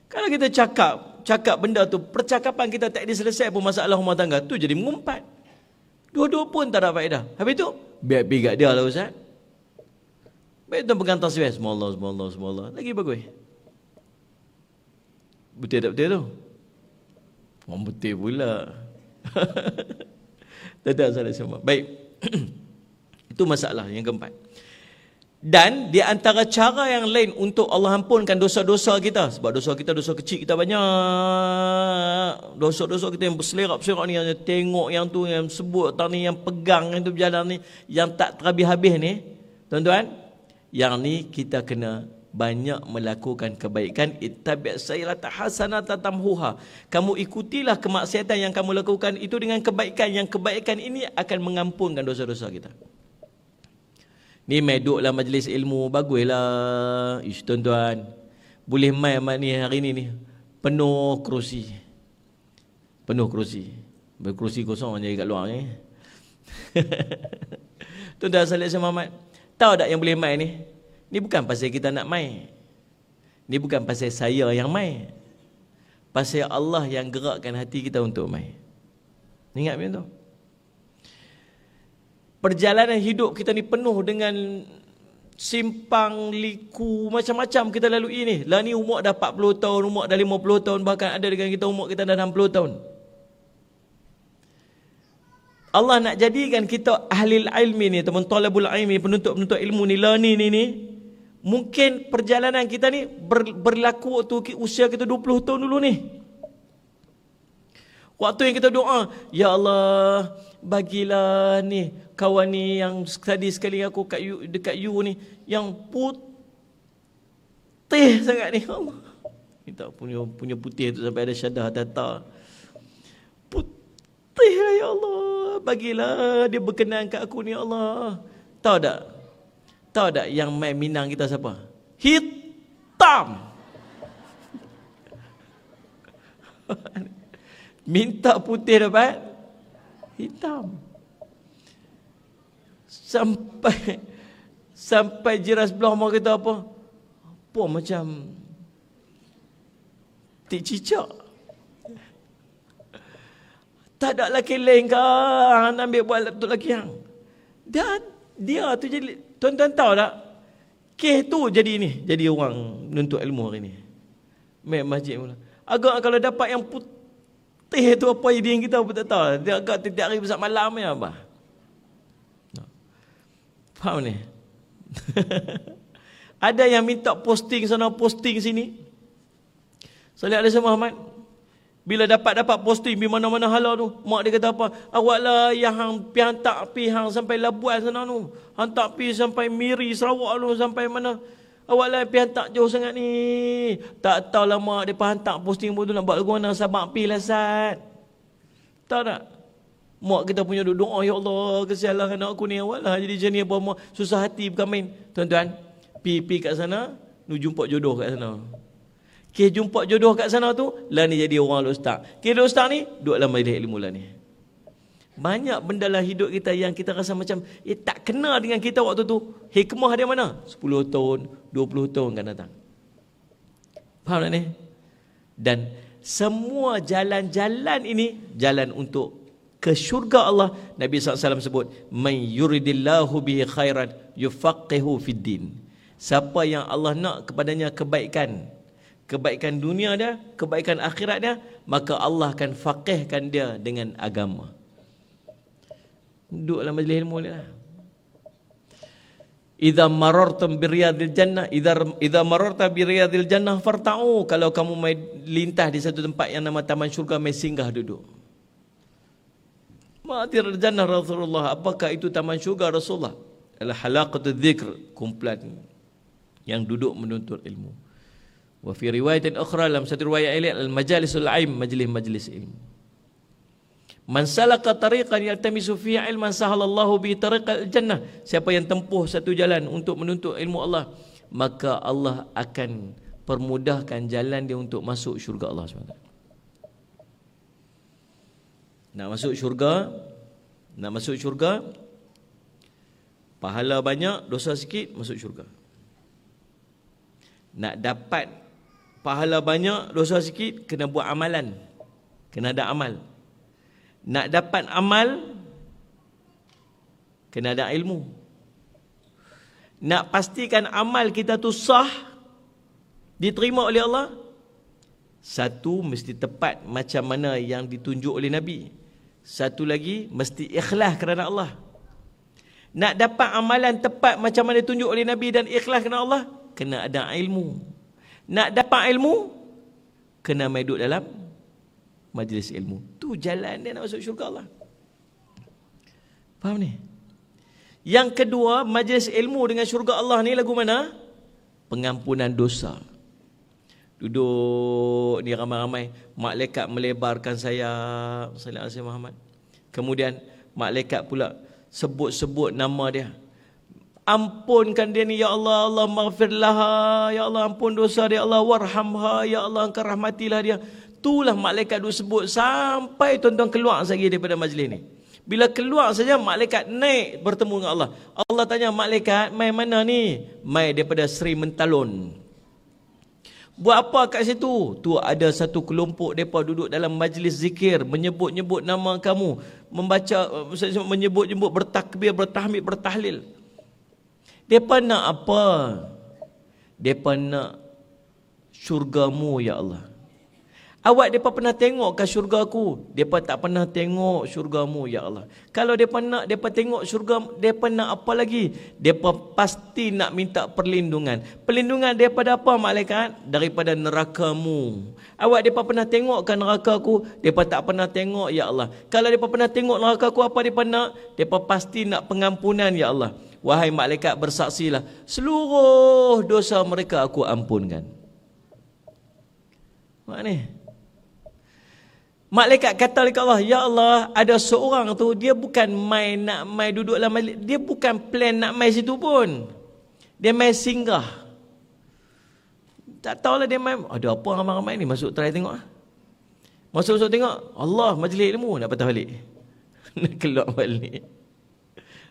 Kalau kita cakap benda tu, percakapan kita tak diselesai pun masalah rumah tangga, tu jadi mengumpat. Dua-dua pun tak ada faedah. Habis tu, biar pigat dia lah Ustaz. Baik tuan pegang tasbih, subhanallah. Lagi bagus. Betul tak betul tu? Orang betul pula. Tak salah semua. Baik. Itu masalah yang keempat. Dan di antara cara yang lain untuk Allah ampunkan dosa-dosa kita, sebab dosa kita, dosa kecil kita banyak. Dosa-dosa kita yang berselerap-selerap ni, yang tengok yang tu, yang sebut tadi, yang pegang yang tu berjalan ni, yang tak terhabis-habis ni, tuan-tuan, yang ni kita kena banyak melakukan kebaikan. Ittabi' sayyata hasanata tamhuha. Kamu ikutilah kemaksiatan yang kamu lakukan itu dengan kebaikan. Yang kebaikan ini akan mengampunkan dosa-dosa kita. Ni mai duduklah majlis ilmu, baguslah. Ish tuan-tuan, boleh mai ni hari ni penuh kerusi. Penuh kerusi. Berkerusi kosong jadi kat luar ni. Tuan-tuan Salih Muhammad, tahu tak yang boleh mai ni? Ni bukan pasal kita nak mai. Ni bukan pasal saya yang mai. Pasal Allah yang gerakkan hati kita untuk mai. Ingat macam tu. Perjalanan hidup kita ni penuh dengan simpang liku, macam-macam kita lalui ni. Lah ni umur dah 40 tahun, umur dah 50 tahun, bahkan ada dengan kita umur kita dah 60 tahun. Allah nak jadikan kita ahli ilmi ni, teman talabul ilmi, penuntut ilmu ni, lah ni. Mungkin perjalanan kita ni berlaku waktu usia kita 20 tahun dulu ni. Waktu yang kita doa, ya Allah, bagilah ni kawan ni yang tadi sekali aku dekat you ni, yang putih sangat ni. Allah, minta punya putih tu sampai ada syadah tata. Putih lah ya Allah, bagilah dia berkenan kat aku ni ya Allah. Tahu tak yang main Minang kita siapa? Hitam. Minta putih dapat hitam. Sampai jiran sebelah rumah kita apa macam tik cicak. Tak ada lelaki lain ke ambil buat laptop lelaki yang dia tu jadi. Tuan-tuan tahu tak, kes tu jadi orang menuntut ilmu hari ni. Mai masjid mula. Agak kalau dapat yang putih tu apa idea kita pun tak tahu. Dia agak tiap hari besar malam ni apa. Faham ni? Ada yang minta posting sana, posting sini. Salih alaihi Muhammad, bila dapat posting di mana-mana halau tu, mak dia kata apa? Awaklah yang hantar pi hang sampai Labuan sana tu. Hantar pi sampai Miri, Sarawak tu, sampai mana? Awaklah pi hantar jauh sangat ni. Tak tahulah mak dia hantar posting pun tu nak buat lagu mana, Sabak pi lah Sat. Tahu tak? Mak kita punya doa, ya Allah, kesianlah anak aku ni, awaklah jadi macam ni apa mak, susah hati bukan main. Tuan-tuan, pi kat sana, nu jumpa jodoh kat sana. Kes jumpa jodoh kat sana tu, lah ni jadi orang ustaz. Kes ustaz ni, duduk dalam majlis ilmu lah ni. Banyak benda lah hidup kita yang kita rasa macam tak kena dengan kita waktu tu. Hikmah dia mana? 10 tahun, 20 tahun akan datang. Faham tak ni? Dan semua jalan-jalan ini, jalan untuk ke syurga Allah. Nabi SAW sebut, man yuridillahu bihi khairan yufaqihu fid din. Siapa yang Allah nak kepadanya kebaikan dunia dia, kebaikan akhirat dia, maka Allah akan faqihkan dia dengan agama. Duduk dalam majlis ilmu ni lah. Idza marartum biriyadil jannah, idza mararta biriyadil jannah farta'u. Kalau kamu mai lintah di satu tempat yang nama taman syurga, mai singgah duduk. Ma'atir jannah Rasulullah, apakah itu taman syurga Rasulullah? Adalah halaqatul dzikr, kumpulan yang duduk menuntut ilmu. Wa fi riwayatin ukhra, dalam satu riwayat lain, al majalisul aim, majlis-majlis ilmu. Man salaka tariqan yaltamisu fihi ilman sahalallahu bi tariqal jannah. Siapa yang tempuh satu jalan untuk menuntut ilmu Allah, maka Allah akan permudahkan jalan dia untuk masuk syurga Allah SWT. Nak masuk syurga, pahala banyak, dosa sikit, masuk syurga. Nak dapat pahala banyak, dosa sikit, kena buat amalan, kena ada amal. Nak dapat amal, kena ada ilmu. Nak pastikan amal kita tu sah, diterima oleh Allah, satu, mesti tepat macam mana yang ditunjuk oleh Nabi. Satu lagi, mesti ikhlas kerana Allah. Nak dapat amalan tepat macam mana ditunjuk oleh Nabi dan ikhlas kerana Allah, kena ada ilmu. Nak dapat ilmu, kena mai duduk dalam majlis ilmu. Tu jalan dia nak masuk syurga Allah. Faham ni? Yang kedua, majlis ilmu dengan syurga Allah ni lagu mana? Pengampunan dosa. Duduk ni ramai-ramai, malaikat melebarkan sayap, sallallahu alaihi Muhammad. Kemudian malaikat pula sebut-sebut nama dia. Ampunkan dia ni ya Allah, Allah maghfirlaha, ya Allah ampun dosa dia, Allah warhamha, ya Allah engkau rahmatilah dia. Itulah malaikat duk sebut sampai tuan-tuan keluar lagi daripada majlis ni. Bila keluar saja malaikat naik bertemu dengan Allah. Allah tanya malaikat, mai mana ni? Mai daripada Sri Mentalon. Buat apa kat situ? Tu ada satu kelompok depa duduk dalam majlis zikir, menyebut-nyebut nama kamu, membaca, menyebut-nyebut, bertakbir, bertahmid, bertahlil. Depa nak apa? Depa nak syurgamu ya Allah. Awak depa pernah tengok ke syurga aku? Depa tak pernah tengok syurgamu ya Allah. Kalau depa nak depa tengok syurga, depa nak apa lagi? Depa pasti nak minta perlindungan. Perlindungan daripada apa malaikat? Daripada nerakamu. Awak depa pernah tengok ke neraka aku? Depa tak pernah tengok ya Allah. Kalau depa pernah tengok neraka aku, apa depa nak? Depa pasti nak pengampunan ya Allah. Wahai malaikat, bersaksilah, seluruh dosa mereka aku ampunkan. Mak ni, malaikat kata dekat Allah, ya Allah, ada seorang tu, dia bukan nak mai duduk dalam majlis, dia bukan plan nak mai situ pun. Dia mai singgah. Tak tahulah dia mai, ada apa ramai-ramai ni, masuk try tengok. Masuk tengok, Allah majlis ilmu, nak patah balik. Nak keluar balik.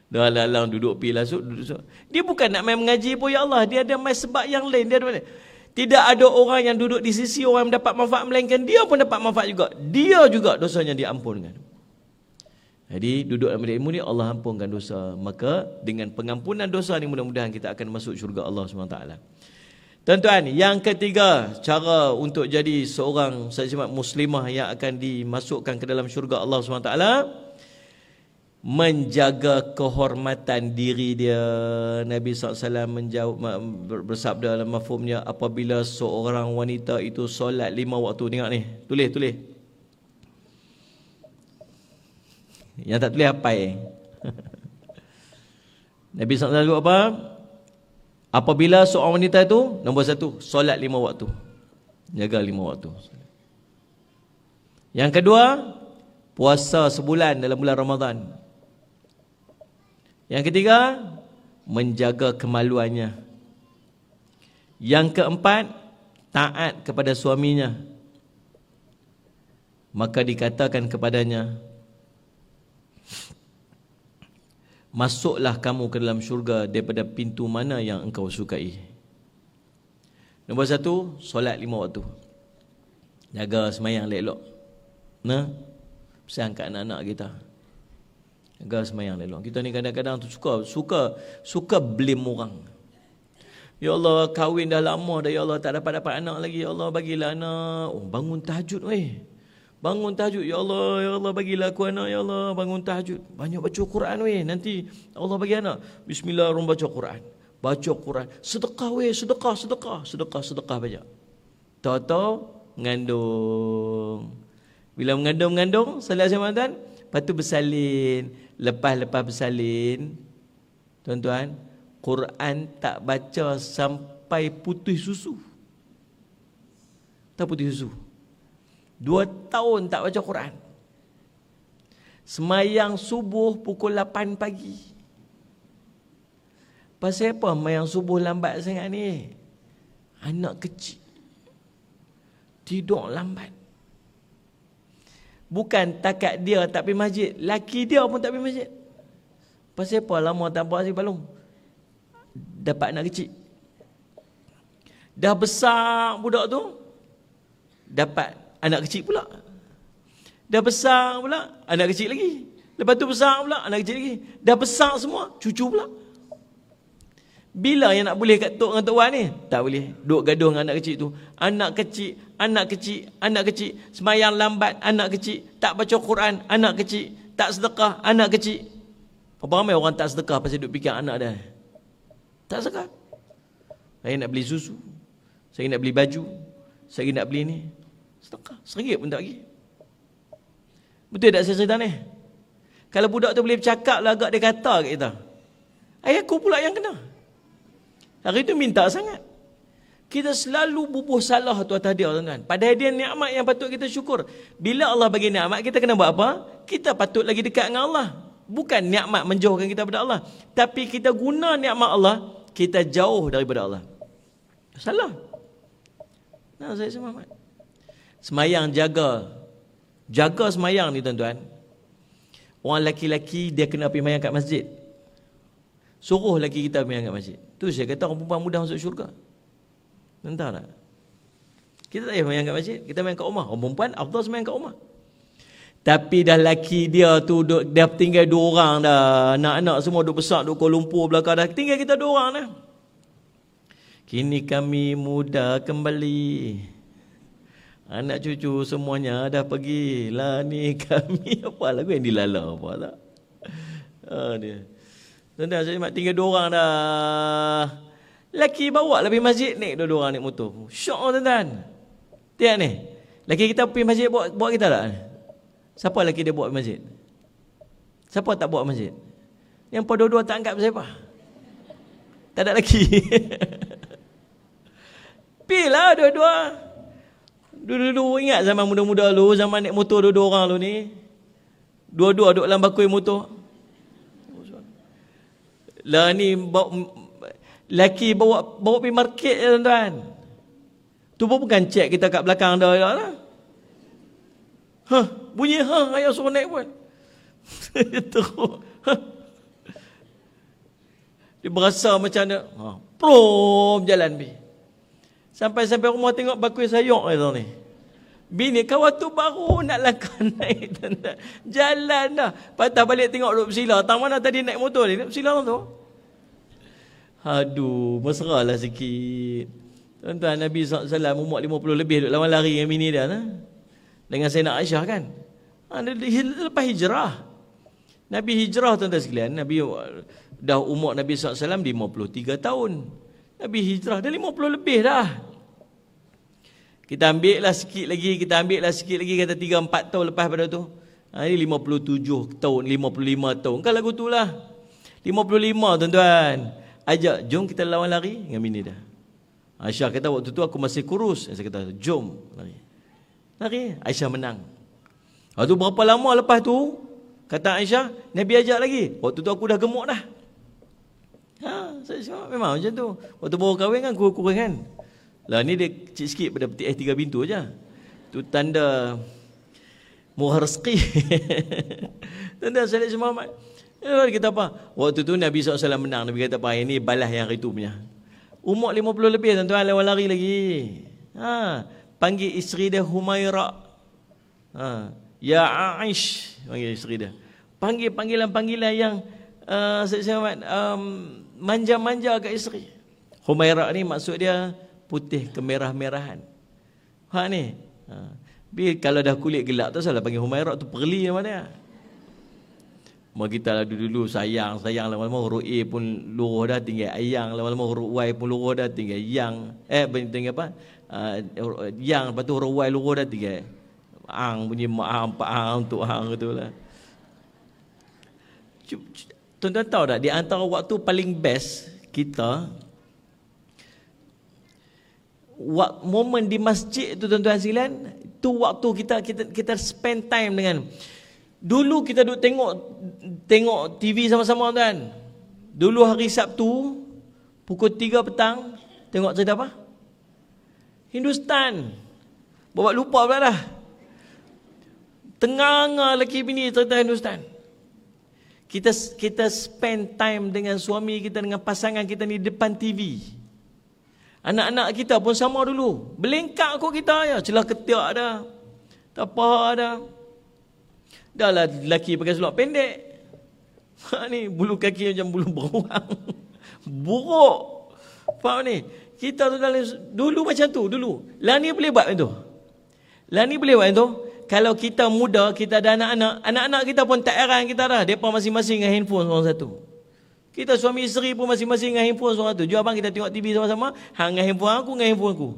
Dah lalang duduk pi lasuk, duduk. Dia bukan nak mai mengaji pun ya Allah, dia ada mai sebab yang lain. Dia ada, tidak ada orang yang duduk di sisi orang yang mendapat manfaat, melainkan dia pun dapat manfaat juga. Dia juga dosanya diampunkan. Jadi duduk dalam ilmu ni Allah ampunkan dosa. Maka dengan pengampunan dosa ni mudah-mudahan kita akan masuk syurga Allah SWT. Tuan-tuan, yang ketiga, cara untuk jadi seorang muslimah yang akan dimasukkan ke dalam syurga Allah SWT, menjaga kehormatan diri dia. Nabi SAW bersabda dalam mafhumnya, apabila seorang wanita itu solat 5 waktu. Tengok ni, tulis. Yang tak tulis apa Nabi SAW apa? Apabila seorang wanita itu, nombor 1, solat 5 waktu. Jaga 5 waktu. Yang kedua, puasa sebulan dalam bulan Ramadan. Yang ketiga, menjaga kemaluannya. Yang keempat, taat kepada suaminya. Maka dikatakan kepadanya, masuklah kamu ke dalam syurga daripada pintu mana yang engkau sukai. Nombor 1, solat 5 waktu. Jaga sembahyang elok-elok. Pesan kat anak-anak kita. Jaga sembahyang elok. Kita ni kadang-kadang tu suka blame orang. Ya Allah, kahwin dah lama dah ya Allah, tak dapat anak lagi. Ya Allah, bagilah anak. Oh, bangun tahajud weh. Bangun tahajud. Ya Allah bagilah aku anak. Ya Allah, bangun tahajud. Banyak baca Quran weh. Nanti Allah bagi anak. Bismillahirrahmanirrahim, baca Quran. Baca Quran. Sedekah weh, sedekah banyak. Tahu-tahu mengandung. Bila mengandung, salat tuan-tuan, lepas tu bersalin. Lepas bersalin, tuan-tuan, Quran tak baca sampai putih susu. Tak putih susu. 2 tahun tak baca Quran. Semayang subuh pukul 8 pagi. Pasal apa semayang subuh lambat sangat ni? Anak kecil tidur lambat. Bukan takat dia tak pergi masjid, laki dia pun tak pergi masjid. Pasal apa lama tak buat si balung? Dapat anak kecil. Dah besar budak tu, dapat anak kecil pula. Dah besar pula, anak kecil lagi. Lepas tu besar pula, anak kecil lagi. Dah besar semua, cucu pula. Bila yang nak boleh kat tok dengan tok wan ni? Tak boleh. Duk gaduh dengan anak kecil tu. Anak kecil. Semayang lambat, anak kecil. Tak baca Quran, anak kecil. Tak sedekah, anak kecil. Berapa ramai orang tak sedekah pasal duk fikir anak dah. Tak sedekah. Saya nak beli susu. Saya nak beli baju. Saya nak beli ni. Sedekah. RM1 pun tak bagi. Betul tak saya cerita ni? Kalau budak tu boleh bercakap lah agak dia kata kat kita. Aku pula yang kena. Hari tu minta sangat. Kita selalu bubuh salah tu atas dia, tuan-tuan. Padahal dia nikmat yang patut kita syukur. Bila Allah bagi nikmat, kita kena buat apa? Kita patut lagi dekat dengan Allah. Bukan nikmat menjauhkan kita daripada Allah. Tapi kita guna nikmat Allah, kita jauh daripada Allah. Salah. Nah, saya semangat. Semayang jaga semayang ni, tuan-tuan. Orang laki-laki dia kena pergi semayang kat masjid. Suruh laki kita semayang kat masjid. Tu saya kata orang perempuan mudah masuk syurga. Entah tak? Kita tak payah semayang kat masjid, kita semayang kat rumah. Orang perempuan afdal semayang kat rumah. Tapi dah laki dia tu dia tinggal 2 orang dah. Anak-anak semua duk besar, duk Kuala Lumpur belakang dah. Tinggal kita 2 orang dah. Kini kami muda kembali. Anak cucu semuanya dah pergi lah ni kami. Apa lagu yang dilala apa tak? Dia. Tuan-tuan saya tinggal 2 orang dah. Laki bawa lah pergi masjid, naik 2 orang naik motor. Syok tuan-tuan. Tengok ni. Laki kita pergi masjid bawa kita tak? Siapa laki dia bawa pergi masjid? Siapa tak bawa masjid? Yang pada 2 tak angkat siapa? Tak ada laki. Pilah dua-dua. Dulu ingat zaman muda-muda lu, zaman naik motor 2 orang lu ni. 2 duduk dalam bakul motor. Lah ni laki bawa pergi market je, tuan-tuan. Tu pun bukan cek kita kat belakang dah lah. Bunyi ayah suruh naik pun. Terus. Dia berasa macam mana? Plom jalan pergi. Sampai rumah tengok bakul sayok ni. Bini kawan tu baru nak langkah naik. Jalan dah. Patah balik tengok duduk bersila. Tang mana tadi naik motor ni? Duduk bersila tu. Aduh, mesra lah sikit. Tuan-tuan, Nabi SAW umur 50 lebih duduk lawan lari dengan bini dia. Dengan Sayyidina Aisyah kan. Lepas hijrah. Nabi hijrah, tuan-tuan sekalian. Nabi dah umur Nabi SAW 53 tahun. Nabi hijrah dah 50 lebih dah. Kita ambil lah sikit lagi, kata 3-4 tahun lepas pada tu. Ini 57 tahun, 55 tahun. Kan lagu tu lah. 55 tuan-tuan. Ajak, jom kita lawan lari dengan bini dah. Aisyah kata waktu tu aku masih kurus. Saya kata, jom lari. Lari, Aisyah menang. Waktu berapa lama lepas tu, kata Aisyah, Nabi ajak lagi. Waktu tu aku dah gemuk dah. Saya memang macam tu. Waktu baru kahwin kan kurus-kurus kan. Lah ni dia kecil sikit pada peti 3 pintu je. Tu tanda murah rezeki. Tanda Salih Muhammad. Kita apa? Waktu tu Nabi SAW menang. Nabi kata apa? Ini balas yang hari tu punya. Umur 50 lebih tuan-tuan, lawan lari lagi. Panggil isteri dia Humaira. Ya Aish, panggil isteri dia. Panggil panggilan yang manja-manja kat isteri. Humaira ni maksud dia putih kemerah-merahan. Ni. Kalau dah kulit gelap tu salah panggil Humaira tu perli nama dia. Mak kita lah dulu sayang lama-lama huruf A pun luruh dah tinggal ayang, lama-lama huruf Y pun luruh dah tinggal yang. Tinggal apa? Yang, lepas tu huruf Y luruh dah tinggal ang, bunyi mak pak ang untuk hang tu lah. Tuan-tuan tahu tak, di antara waktu paling best kita, momen di masjid tu tuan-tuan sekalian, tu waktu kita spend time dengan. Dulu kita duduk tengok TV sama-sama kan. Dulu hari Sabtu pukul 3 petang tengok cerita apa? Hindustan. Bawa lupa pula dah. Tengah lelaki bini cerita Hindustan. Kita spend time dengan suami kita, dengan pasangan kita ni depan TV. Anak-anak kita pun sama dulu. Belengkak kot kita ya, celah ketiak dah. Tak apa dah. Dah lah lelaki pakai seluar pendek. Ni bulu kaki macam bulu beruang. Buruk. Faham ni? Kita tu dulu macam tu dulu. Lah ni boleh buat macam tu. Lah ni boleh buat macam tu. Kalau kita muda, kita ada anak-anak kita pun tak heran kita dah. Mereka masing-masing dengan handphone seorang satu. Kita suami isteri pun masing-masing dengan handphone seorang satu. Jom abang kita tengok TV sama-sama. Hang dengan handphone aku, dengan handphone aku.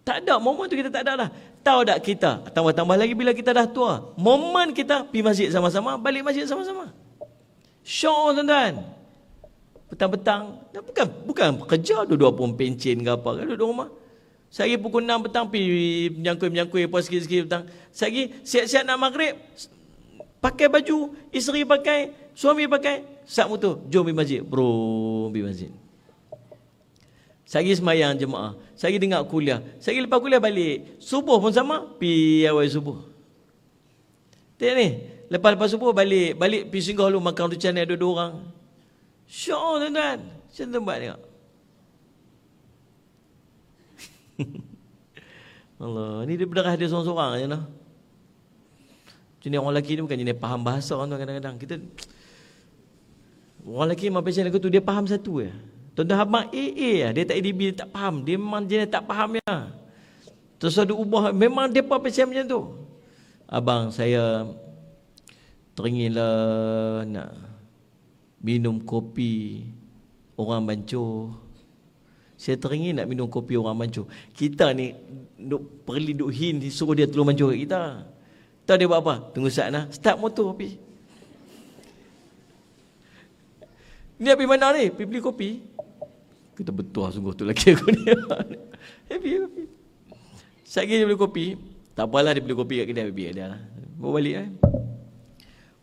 Tak ada, momen tu kita tak ada dah. Tahu tak kita, tambah-tambah lagi bila kita dah tua, momen kita pergi masjid sama-sama, balik masjid sama-sama. Syok tuan-tuan. Petang-petang, bukan kerja, duduk pun pencen ke apa, duduk rumah. Sehari pukul 6 petang pergi menyangkui apa sikit-sikit petang. Sehari siap-siap nak maghrib, pakai baju, isteri pakai, suami pakai, sat motor, jom pergi masjid. Bro, pergi masjid. Sehari semayang jemaah, sehari dengar kuliah, sehari lepas kuliah balik. Subuh pun sama, pergi awal subuh. Tengok ni, lepas subuh balik pergi singgah dulu makan rucan ada 2 orang. Syok tuan-tuan. Macam tu buat tengok. Allah, ni dia berdarah dia seorang-seorang je lah. Jenis orang lelaki ni bukan jenis faham bahasa kan kadang-kadang. Orang lelaki memang passion lagu tu, dia faham satu je. Tuan-tuan abang AA dia tak ADB, dia tak faham. Dia memang jenis tak faham ya. Terus ada ubah, memang dia passion macam tu. Abang, saya teringinlah nak minum kopi orang Bancuh. Saya teringin nak minum kopi orang Bancuh. Kita ni perlu hin suruh dia tolong Bancuh kat kita. Tahu dia buat apa? Tunggu saat nak start motor kopi. Ni pergi mana ni? Pergi beli kopi. Kita betul sungguh tu lelaki aku ni. Happy. Sekali dia beli kopi. Tak apalah dia beli kopi kat kedai baby dia lah. Bawa balik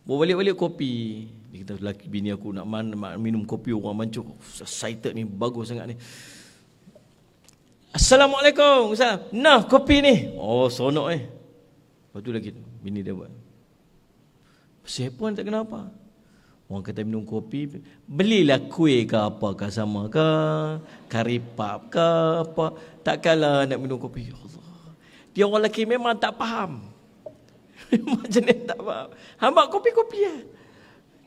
Bawa balik kopi. Dia kata lelaki bini aku nak minum kopi orang Bancuh. Excited ni, bagus sangat ni. Assalamualaikum. Nah kopi ni. Oh sonok Lepas tu lagi bini dia buat. Saya pun tak kenapa. Orang kata minum kopi, belilah kuih ke apa ke sama ke, kari pap ke apa. Takkanlah nak minum kopi. Ya Allah. Dia orang lelaki memang tak faham. Memang jenis tak faham. Hamba kopi-kopi lah.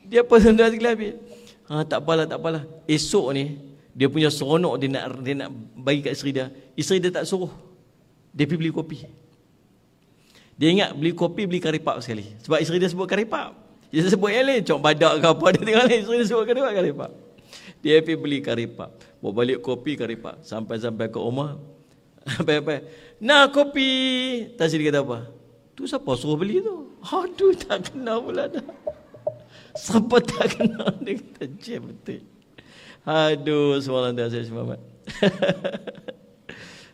Dia apa tuan-tuan sekalian habis. Tak apalah. Esok ni, dia punya seronok dia nak bagi kat isteri dia. Isteri dia tak suruh. Dia pergi beli kopi. Dia ingat beli kopi, beli kari pap sekali. Sebab isteri dia sebut kari pap. Dia sebut yang lain, cok badak ke apa. Dia tengok lain, isteri dia sebut kari pap. Dia pergi beli kari pap. Bawa balik kopi kari pap. Sampai ke rumah. Sampai. Nah kopi. Tadi dia kata apa? Tu siapa suruh beli tu? Aduh, tak kenal pula dah. Siapa tak kenal? Dia kata, jam betul. Aduh, semalam dah saya selamat.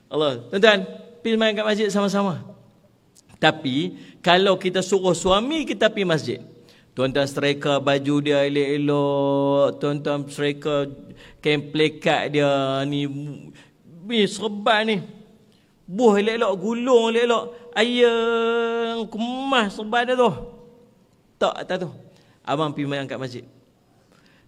Allah, tuan-tuan, pergi main kat masjid sama-sama. Tapi, kalau kita suruh suami kita pergi masjid, tuan-tuan striker baju dia elok-elok, tuan-tuan striker kain plekat dia ni serban ni. Buh elok-elok, gulung elok-elok, ayam kemas serban dia tu. Tak tu. Abang pergi semayang kat masjid.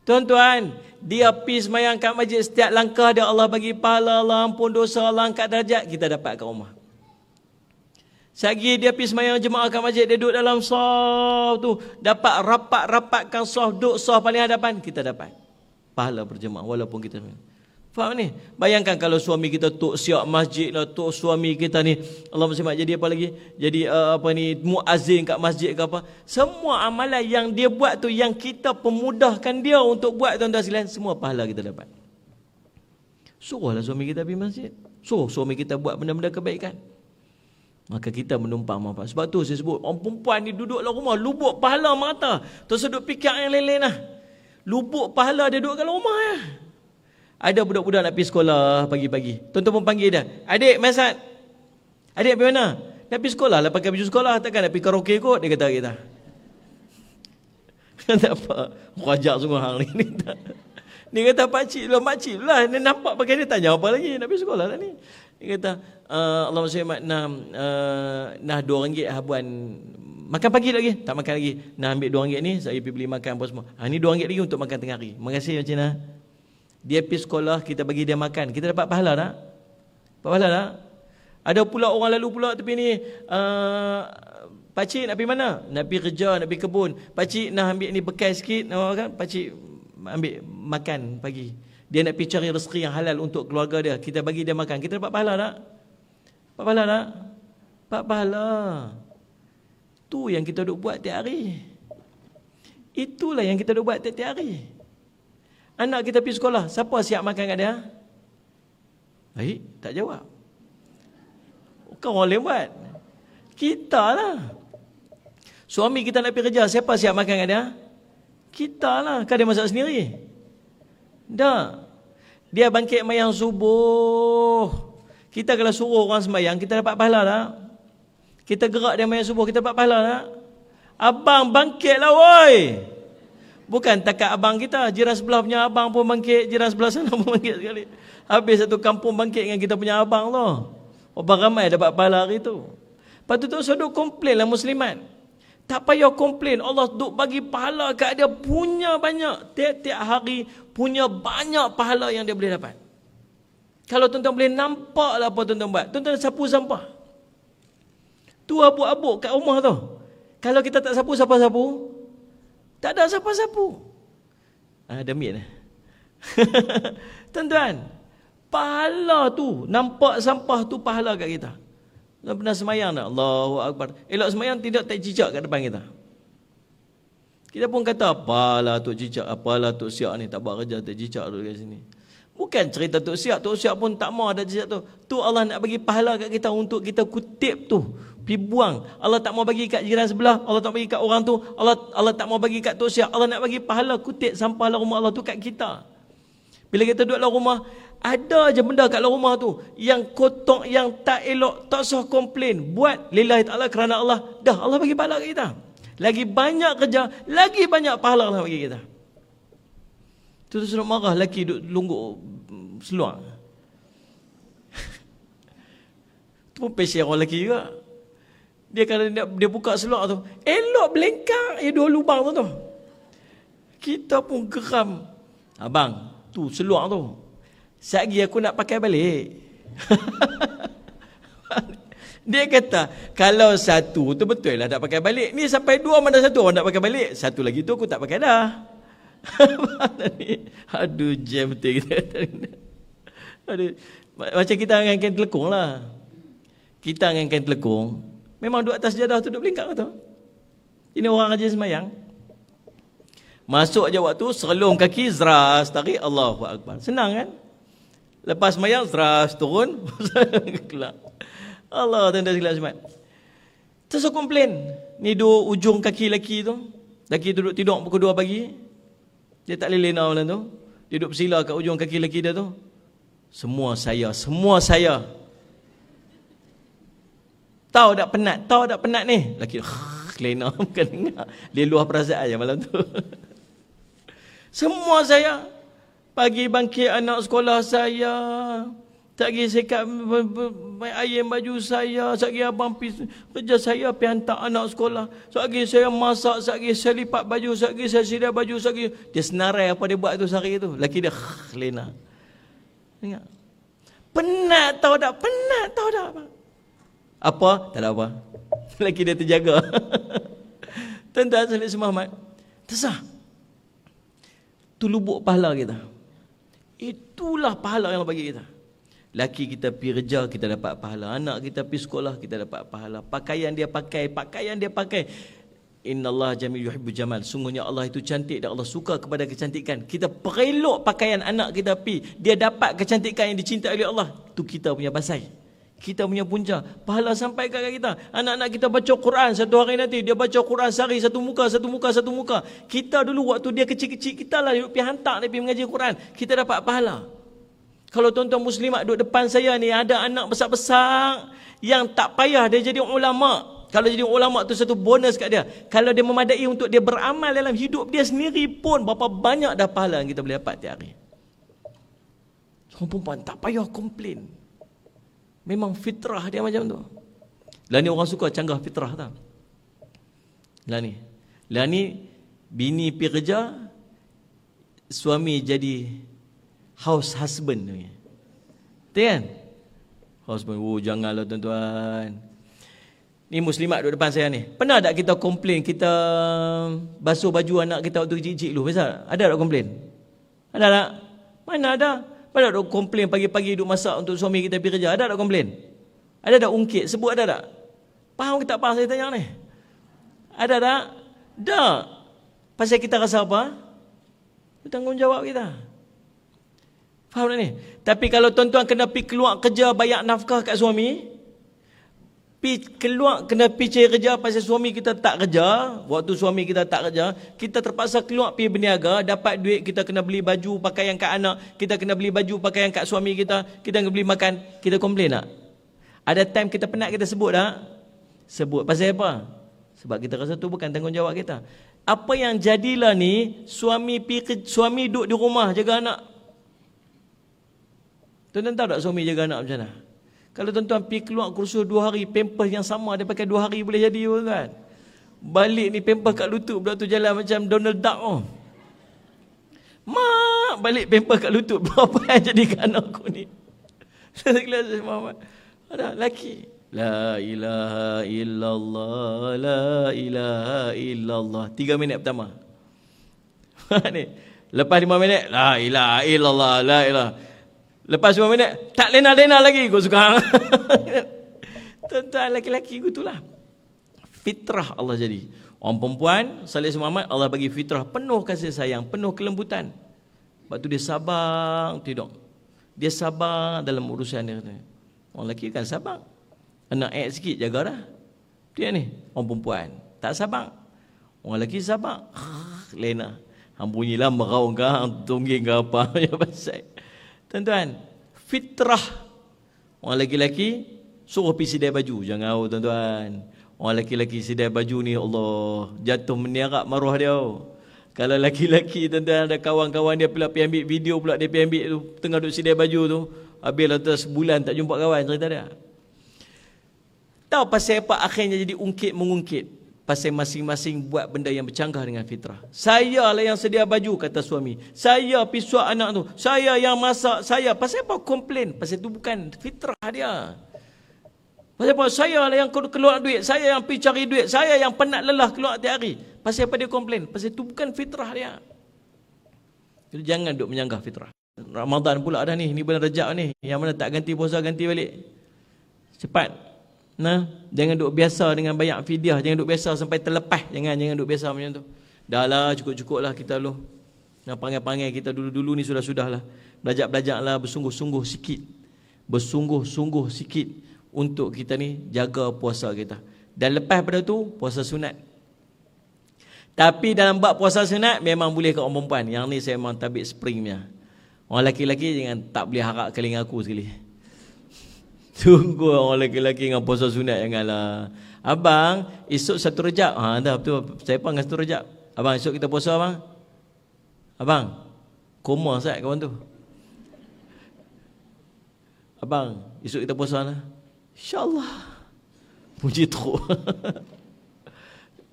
Tuan-tuan, dia pergi semayang kat masjid, setiap langkah dia Allah bagi pahala, Allah ampun dosa, Allah angkat darjat, kita dapat kat rumah. Sehari dia pergi semayang jemaah kat masjid, dia duduk dalam saf tu, dapat rapatkan saf, duduk saf paling hadapan, kita dapat pahala berjemaah walaupun kita Faham ni? Bayangkan kalau suami kita tok siap masjid lah, tok suami kita ni Allahumma salli jadi apa lagi? Jadi muazzin kat masjid ke apa? Semua amalan yang dia buat tu, yang kita pemudahkan dia untuk buat, tuan-tuan sekalian, semua pahala kita dapat. Suruhlah suami kita pergi masjid. Suruh suami kita buat benda-benda kebaikan. Maka kita menumpang manfaat. Sebab tu saya sebut, orang perempuan ni duduk dalam rumah, lubuk pahala mata. Terus duduk fikir yang lain-lain lah. Lubuk pahala dia duduk dalam rumah ya. Ada budak-budak nak pergi sekolah pagi-pagi. Tuan-tuan pun panggil dia. Adik, Masad. Adik pergi mana? Nak pergi sekolah lah, pakai baju sekolah. Takkan nak pergi karaoke kot, dia kata kita. Tak apa. Rajak sungguh hang ni. Dia kata, pakcik lah. Dia nampak pakai dia, tanya apa lagi? Nak pergi sekolah tak ni? Dia kata, Allahumma salli nah RM2 habuan. Makan pagi lagi? Tak makan lagi. Nah ambil RM2 ni, saya pergi beli makan apa semua. Ni RM2 lagi untuk makan tengah hari. Terima kasih Encik Nah. Dia pergi sekolah, kita bagi dia makan. Kita dapat pahala tak? Dapat pahala tak? Ada pula orang lalu pula tepi ni, pakcik nak pergi mana? Nak pergi kerja, nak pergi kebun. Pakcik nak ambil ni bekal sikit, kan? Pakcik ambil makan pagi. Dia nak pergi cari rezeki yang halal untuk keluarga dia. Kita bagi dia makan. Kita dapat pahala tak? Dapat pahala tak? Dapat pahala. Tu yang kita duk buat tiap hari. Itulah yang kita duk buat tiap hari. Anak kita pergi sekolah, siapa siap makan kat dia? Baik, tak jawab. Bukan orang lain buat. Kita lah. Suami kita nak pergi kerja, siapa siap makan kat dia? Kita lah. Kan dia masak sendiri? Tak. Dia bangkit mayang subuh. Kita kalau suruh orang sembahyang, kita dapat pahala tak? Kita gerak dia mayang subuh, kita dapat pahala tak? Abang bangkitlah woi. Bukan takat abang kita, jiran sebelah punya abang pun bangkit, jiran sebelah sana pun bangkit sekali. Habis satu kampung bangkit dengan kita punya abang tu. Orang ramai dapat pahala hari tu. Lepas tu tak usah duk komplain lah muslimat. Tak payah komplain, Allah duk bagi pahala kat dia punya banyak. Tiap-tiap hari punya banyak pahala yang dia boleh dapat. Kalau tuan-tuan boleh nampak lah apa tuan-tuan buat. Tuan-tuan sapu sampah. Tu abuk-abuk kat rumah tu. Kalau kita tak sapu, siapa sapu? Tak ada siapa-siapa. Demi dah. Tuan-tuan, pahala tu, nampak sampah tu pahala kat kita. Tuan pernah semayang tak? Allahu Akbar. Elok semayang tidak tak cicak kat depan kita. Kita pun kata, apalah Tok Cicak, apalah Tok Siak ni tak buat kerja, tak cicak dulu kat sini. Bukan cerita Tok Siak pun tak mau ada cicak tu. Tu Allah nak bagi pahala kat kita untuk kita kutip tu. Pergi buang. Allah tak mau bagi kat jiran sebelah, Allah tak mau bagi kat orang tu, Allah tak mau bagi kat Tok Siak. Allah nak bagi pahala kutip sampah dalam rumah Allah tu kat kita. Bila kita duduk dalam rumah, ada je benda kat dalam rumah tu yang kotor, yang tak elok, tak usah komplain. Buat lillahi ta'ala kerana Allah. Dah Allah bagi pahala kat kita. Lagi banyak kerja, lagi banyak pahala Allah bagi kita. Tu suruh marah lelaki duduk lungguk seluar. Tu pun pesel orang lelaki juga. Dia kalau dia buka seluar tu, elok belengkang dua lubang tu. Kita pun geram. Abang, tu seluar tu. Sekali aku nak pakai balik. Dia kata, kalau satu tu betul lah nak pakai balik. Ni sampai dua mana satu orang nak pakai balik. Satu lagi tu aku tak pakai dah. Aduh, jam betul kita. Aduh, macam kita dengan kain telekung lah. Kita dengan kain telekung, memang duduk atas jadah tu, duduk belingkang tu. Ini orang aja semayang. Masuk je waktu, serlung kaki, zeras, tarik, Allahu Akbar. Senang kan? Lepas semayang, zeras, turun, kelak. Allah, tuan-tuan sekalian semat. Terus komplain. Ni dua ujung kaki lelaki tu. Lelaki tu duduk tidur pukul 2 pagi. Dia tak boleh lena malam tu. Dia duduk bersila kat ujung kaki lelaki dia tu. Semua saya. Tahu tak penat ni? Lelaki lena bukan dengar. Dia luah perasaan je malam tu. Semua saya. Pagi bangkit anak sekolah saya. Tak pergi sekat ayam baju saya. Tak pergi abang kerja saya pergi hantar anak sekolah. Tak pergi saya masak. Tak pergi saya lipat baju. Tak pergi saya sedia baju. Tak pergi. Dia senarai apa dia buat tu sehari tu. Laki dia lena. Ingat. Penat tahu tak? Apa? Tak ada apa. Laki dia terjaga. Tuan-tuan sekalian semuanya. Tersah. Tu lubuk pahala kita. Itulah pahala yang Allah bagi kita. Laki kita pergi kerja, kita dapat pahala. Anak kita pergi sekolah, kita dapat pahala. Pakaian dia pakai. Innallaha jamil yuhibbul jamal. Sungguhnya Allah itu cantik dan Allah suka kepada kecantikan. Kita perelok pakaian anak kita pergi, dia dapat kecantikan yang dicintai oleh Allah. Itu kita punya basai, kita punya punca. Pahala sampai kat kita. Anak-anak kita baca Quran satu hari nanti, dia baca Quran sehari satu muka. Kita dulu waktu dia kecil-kecil, kita lah duduk pergi hantar dia pergi mengaji Quran, kita dapat pahala. Kalau tuan-tuan muslimat duduk depan saya ni, ada anak besar-besar yang tak payah dia jadi ulama'. Kalau jadi ulama' tu satu bonus kat dia. Kalau dia memadai untuk dia beramal dalam hidup dia sendiri pun, berapa banyak dah pahala yang kita boleh dapat tiap hari. Seorang perempuan tak payah komplain. Memang fitrah dia macam tu. Lah ni orang suka canggah fitrah tau. Lah ni bini pergi kerja, suami jadi house husband. Betul kan? Husband, janganlah tuan-tuan. Ni muslimat duduk depan saya ni. Pernah tak kita komplain kita basuh baju anak kita waktu kecil-kecil dulu? Biasa? Ada tak komplain? Ada tak? Mana ada? Ada tak komplain pagi-pagi duduk masak untuk suami kita pergi kerja? Ada tak komplain? Ada tak ungkit? Sebut ada tak? Faham ke tak faham saya tanya ni? Ada tak? Tak. Pasal kita rasa apa? Tanggungjawab kita. Faham tak ni? Tapi kalau tuan-tuan kena pergi keluar kerja bayar nafkah kat suami, keluar kena pergi cari kerja pasal suami kita tak kerja. Waktu suami kita tak kerja, kita terpaksa keluar pergi berniaga, dapat duit, kita kena beli baju pakaian kat anak, kita kena beli baju pakaian kat suami kita, kita kena beli makan. Kita komplain tak? Ada time kita penat kita sebut tak? Sebut. Pasal apa? Sebab kita rasa tu bukan tanggungjawab kita. Apa yang jadilah ni, suami duduk di rumah jaga anak. Tuan-tuan tahu tak suami jaga anak macam mana? Kalau tuan-tuan pergi keluar kursus 2 hari, pampers yang sama dia pakai 2 hari boleh jadi kan? Balik ni pampers kat lutut, budak tu jalan macam Donald Duck. Mak, balik pampers kat lutut. Apa yang jadi kat anak aku ni? Kelas Muhammad. Ada lelaki. La ilaha illallah, la ilaha illallah. 3 minit pertama. Ni. Lepas 5 minit, la ilaha illallah, la ilaha. Lepas 5 minit, tak lena-lena lagi kau suka. Tuan-tuan lelaki-lelaki itulah. Fitrah Allah jadi. Orang perempuan, Salih Muhammad, Allah bagi fitrah penuh kasih sayang, penuh kelembutan. Sebab tu dia sabar, tidak. Dia sabar dalam urusan dia. Orang lelaki kan sabar. Anak sikit jaga dah. Dia ni, orang perempuan. Tak sabar. Orang lelaki sabar. Lena. Hang bunyilah meraung ke, hang tungging ke apa. Ya pasal. Tuan-tuan, fitrah. Orang lelaki suruh pergi sidai baju. Jangan tuan-tuan. Orang lelaki sidai baju ni, Allah, jatuh meniarap maruah dia. Kalau lelaki tuan-tuan ada kawan-kawan dia pula pergi ambil video pula, dia pergi ambil tu, tengah duduk sidai baju tu. Habislah tu sebulan tak jumpa kawan, cerita dia. Tahu pasal apa akhirnya jadi ungkit-mengungkit? Pasal masing-masing buat benda yang bercanggah dengan fitrah. Saya lah yang sedia baju, kata suami. Saya pisuak anak tu. Saya yang masak. Saya. Pasal apa komplain? Pasal itu bukan fitrah dia. Pasal apa? Saya lah yang keluar duit. Saya yang pergi cari duit. Saya yang penat lelah keluar tiap hari. Pasal apa dia komplain? Pasal itu bukan fitrah dia. Jadi jangan duk menyanggah fitrah. Ramadan pula dah ni. Ni bulan Rejab ni. Yang mana tak ganti puasa, ganti balik. Cepat. Nah, jangan duk biasa dengan banyak fidyah, jangan duk biasa sampai terlepas, jangan duk biasa macam tu. Dah lah, cukup-cukuplah kita lu. Nah, panggil-panggil kita dulu-dulu ni sudah-sudahlah. Belajar-belajarlah bersungguh-sungguh sikit. Bersungguh-sungguh sikit untuk kita ni jaga puasa kita. Dan lepas pada tu puasa sunat. Tapi dalam bab puasa sunat memang boleh kat orang perempuan. Yang ni saya memang tabik springnya. Orang lelaki-lelaki jangan tak boleh harap kali dengan aku sekali. Tunggu orang lelaki-lelaki dengan puasa sunat, janganlah. Abang, esok 1 Rejab. Dah betul. Saya panggil 1 Rejab. Abang, esok kita puasa abang. Abang, koma sat kawan tu. Abang, esok kita puasa lah. InsyaAllah. Puji teruk.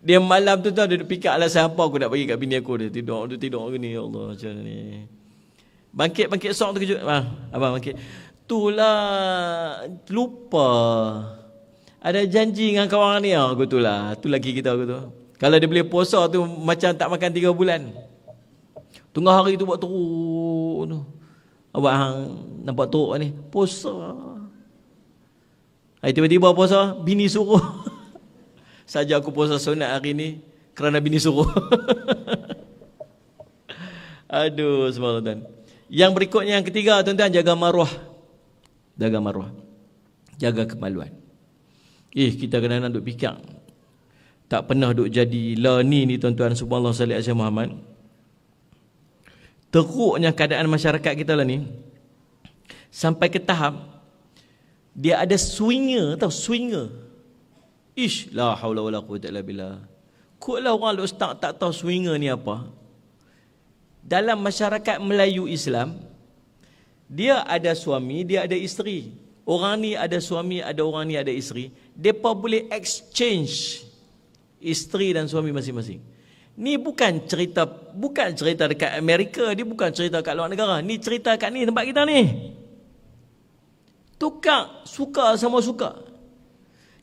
Dia malam tu dia fikir alasan apa aku nak bagi kat bini aku. Dia tidur gini. Ya Allah, macam ni. Bangkit esok tu kejut. Abang bangkit. Itulah, lupa. Ada janji dengan kawan ni, aku tu lah. Tu lagi kita aku tu. Kalau dia boleh puasa tu macam tak makan 3 bulan. Tengah hari tu buat teruk tu. Awak hang nampak teruk ni, puasa. Hai tiba-tiba puasa, bini suruh. Saja aku puasa sunat hari ni kerana bini suruh. Aduh, subhanallah. Yang berikutnya, yang ketiga, tuan-tuan, jaga maruah. Jaga maruah. Jaga kemaluan. Kita kena duk fikir. Tak pernah duk jadi lah ni tuan-tuan, subhanallah sallallahu alaihi Muhammad. Teruknya keadaan masyarakat kita lah ni, sampai ke tahap dia ada swinger, tahu swinger. La haula wala quwwata illa billah. Kuklah orang ustaz tak tahu swinger ni apa. Dalam masyarakat Melayu Islam, dia ada suami, dia ada isteri. Orang ni ada suami, ada orang ni ada isteri. Depa boleh exchange isteri dan suami masing-masing. Ni bukan cerita dekat Amerika, dia bukan cerita kat luar negara. Ni cerita kat ni tempat kita ni. Tukar, suka sama suka.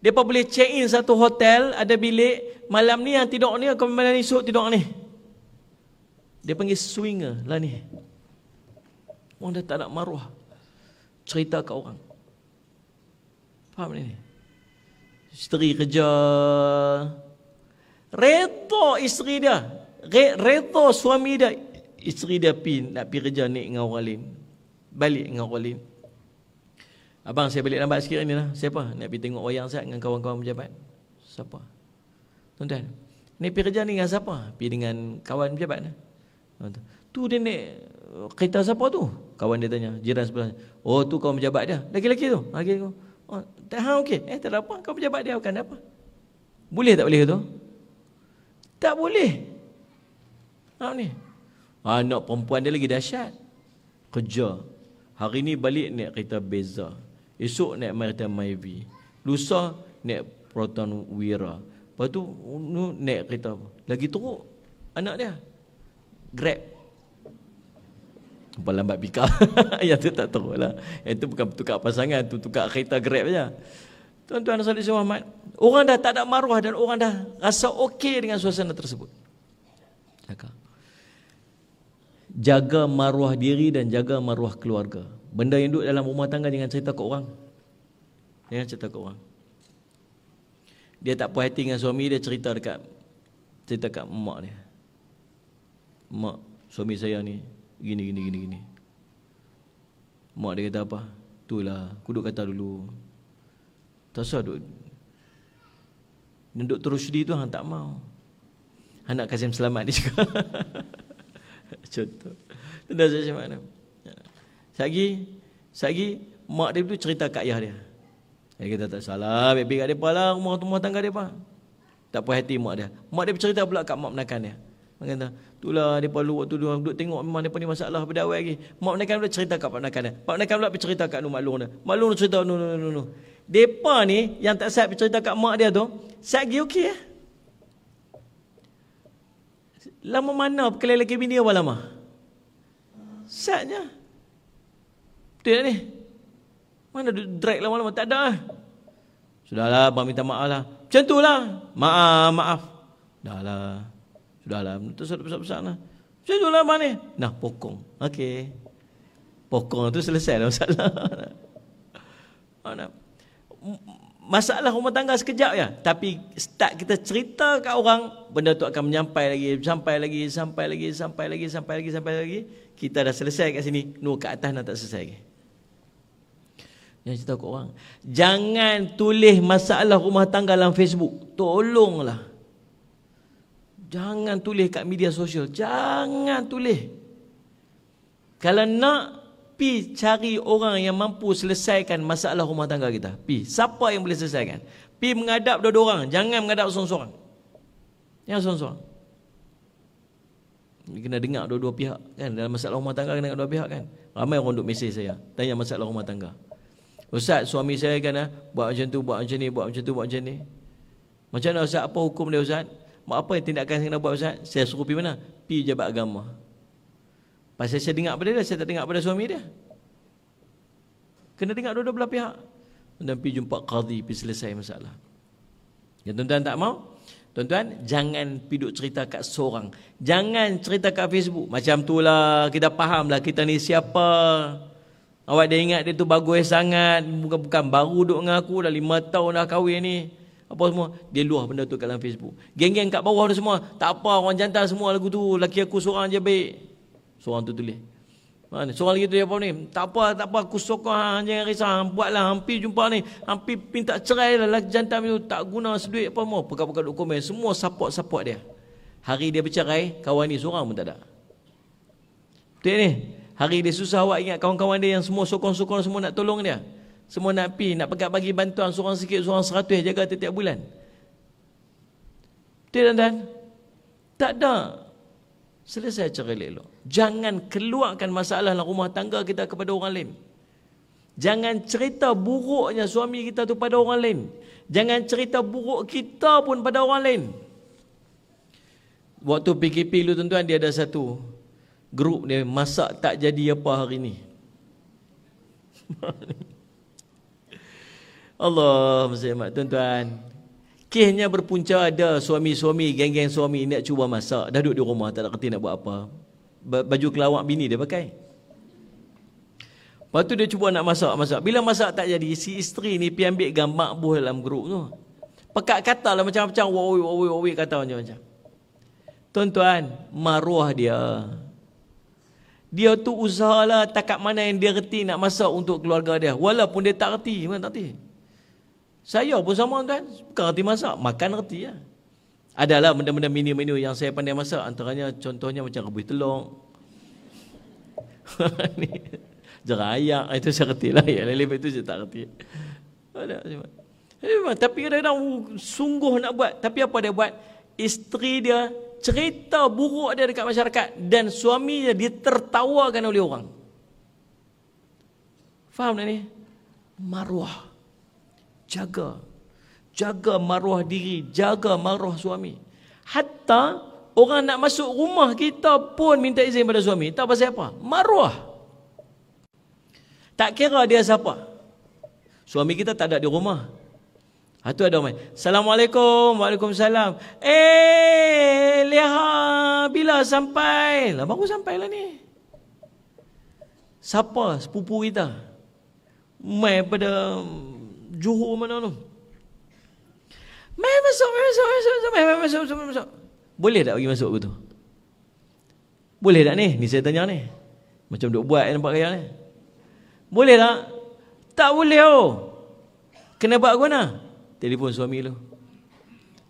Depa boleh check in satu hotel, ada bilik, malam ni yang tidur ni, malam ni esok tidur ni. Dia panggil swinger lah ni. Orang dah tak nak maruah. Cerita kat orang. Faham ni? Isteri kerja, redha isteri dia, redha suami dia, isteri dia nak pergi kerja naik dengan orang lain, balik dengan orang lain. Abang saya balik lambat sikit ni lah. Siapa? Nak pergi tengok wayang Ustaz dengan kawan-kawan pejabat. Siapa? Tuan-tuan, ni pergi kerja ni dengan siapa? Pergi dengan kawan pejabat ni. Tu dia naik kereta siapa tu? Kawan dia tanya, jiran sebelah. Oh tu kawan pejabat dia, laki-laki tu. Laki tu. Oh, okey. Tak ada apa. Kawan pejabat dia bukan apa. Boleh tak boleh tu? Tak boleh. Ni. Anak perempuan dia lagi dahsyat. Kerja. Hari ni balik naik kereta Beza. Esok naik kereta Myvi. Lusa naik Proton Wira. Lepas tu naik kereta apa? Lagi teruk anak dia. Grab. Nampak lambat pick up. Yang tu tak teruk lah. Yang tu bukan tukar pasangan, tu tukar kereta Grab je. Tuan-tuan dan saudara Muhammad, orang dah tak ada maruah dan orang dah rasa okey dengan suasana tersebut. Jaga maruah diri dan jaga maruah keluarga. Benda yang duduk dalam rumah tangga jangan cerita ke orang. Jangan cerita ke orang. Dia tak puas hati dengan suami dia, cerita kat mak dia. Mak, suami saya ni gini. Mak dia kata apa? Itulah, kuduk kata dulu. Tak usah duduk terus di tu hang tak mau. Hang nak Kasim selamat dia juga. Contoh. Tu dah saya mana. Sagi mak dia tu cerita kat ayah dia. Dia kata tak salah, baik-baik kat depa lah, rumah tangga depa. Tak puas hati mak dia. Mak dia bercerita pula kat mak menakan dia. Mak kata, itulah depa lu waktu duduk tengok memang depa ni masalah berdawai lagi. Mak menakan pula cerita kat mak menakan dia. Mak menakan pula bercerita kat mak long dia. Mak long cerita no. Depa ni yang tak siap bercerita kat mak dia tu, sagi okey ya. Lama mana perkelahian lelaki bini apa lama? Satnya. Betul tak ni? Mana drag lama-lama? Tak ada lah. Sudahlah, abang minta maaf lah. Macam tu lah. Maaf. Sudahlah. Itu sudah besar-besar lah. Macam tu lah abang ni. Nah, pokong. Okey. Pokong tu selesai lah masalah. Masalah rumah tangga sekejap ya. Tapi start kita cerita kat orang, benda tu akan sampai lagi. Kita dah selesai kat sini, kat atas nak tak selesai lagi. Yang cerita kat orang, jangan tulis masalah rumah tangga dalam Facebook. Tolonglah. Jangan tulis kat media sosial. Jangan tulis. Kalau nak, pi cari orang yang mampu selesaikan masalah rumah tangga kita. Pi, siapa yang boleh selesaikan? Pi menghadap dua-dua orang, jangan menghadap seorang-seorang. Jangan seorang-seorang. Kena dengar dua-dua pihak kan. Dalam masalah rumah tangga kena dengar dua pihak kan. Ramai orang duk mesej saya, tanya masalah rumah tangga. Ustaz, suami saya kan buat macam tu, buat macam ni, buat macam tu, buat macam ni. Macam mana Ustaz? Apa hukum dia Ustaz? Apa yang tindakan saya kena buat Ustaz? Saya suruh pergi mana? Pergi jabat agama. Pasal saya dengar pada dia, saya tak dengar pada suami dia. Kena dengar dua-dua belah pihak. Dan pergi jumpa qadhi, pergi selesai masalah. Yang tuan-tuan tak mau, Tuan-tuan, jangan piduk cerita kat seorang. Jangan cerita kat Facebook. Macam tu lah, kita faham lah kita ni siapa. Awak dah ingat dia tu bagus sangat. Bukan baru duduk dengan aku, dah 5 tahun dah kahwin ni. Apa semua. Dia luah benda tu kat dalam Facebook. Geng-geng kat bawah tu semua. Tak apa, orang jantan semua lagu tu. Laki aku seorang je baik. Seorang tu tulis. Mana? Seorang lagi tu dia apa ni? Tak apa, aku sokong, jangan risau. Buatlah, hampir jumpa ni. Hampir minta cerai lah laki jantan tu. Tak guna seduit apa semua. Pekat-pekat duk komen. Semua support dia. Hari dia bercerai, kawan ni seorang pun tak ada. Betul ni? Hari dia susah, awak ingat kawan-kawan dia yang semua sokong-sokong semua nak tolong dia. Semua nak pekat bagi bantuan seorang sikit, seorang 100 jaga tiap-tiap bulan. Betul tuan-tuan? Tak ada. Selesai cerai elok. Jangan keluarkan masalah dalam rumah tangga kita kepada orang lain. Jangan cerita buruknya suami kita tu pada orang lain. Jangan cerita buruk kita pun pada orang lain. Waktu PKP dulu tuan-tuan, dia ada satu grup dia, masak tak jadi apa hari ni. Allah masya-Allah tuan-tuan. Kisnya berpunca ada suami-suami, geng-geng suami nak cuba masak. Dah duduk di rumah, tak ada kerti nak buat apa. Baju kelawak bini dia pakai. Lepas tu dia cuba nak masak. Bila masak tak jadi, si isteri ni pergi ambil gambar buah dalam grup tu. Pekat kata lah macam-macam. Wawi kata macam-macam. Tuan-tuan, maruah dia. Dia tu usahalah takat mana yang dia reti nak masak untuk keluarga dia. Walaupun dia tak reti. Mana tak reti? Saya pun sama kan, bukan reti masak, makan reti lah. Adalah benda-benda menu-menu yang saya pandai masak. Antaranya contohnya macam rebus telur. Jerayak, itu saya reti lah. Yang lain-lain itu saya tak reti. Tapi kadang-kadang sungguh nak buat. Tapi apa dia buat? Isteri dia cerita buruk dia dekat masyarakat. Dan suaminya ditertawakan oleh orang. Faham tak ni? Maruah. Jaga maruah diri, jaga maruah suami. Hatta orang nak masuk rumah kita pun minta izin pada suami. Tak pasal apa? Maruah. Tak kira dia siapa. Suami kita tak ada di rumah. Itu ada orang. Assalamualaikum. Waalaikumsalam. Leha, bila sampai? Lah baru sampai lah ni. Siapa sepupu kita? Mai pada Johor mana tu? Masuk. Boleh tak bagi masuk betul? Boleh tak ni? Ni saya tanya ni. Macam duk buat nampak gaya ni. Boleh tak? Tak boleh oh. Kena buat ke mana? Telefon suami lu.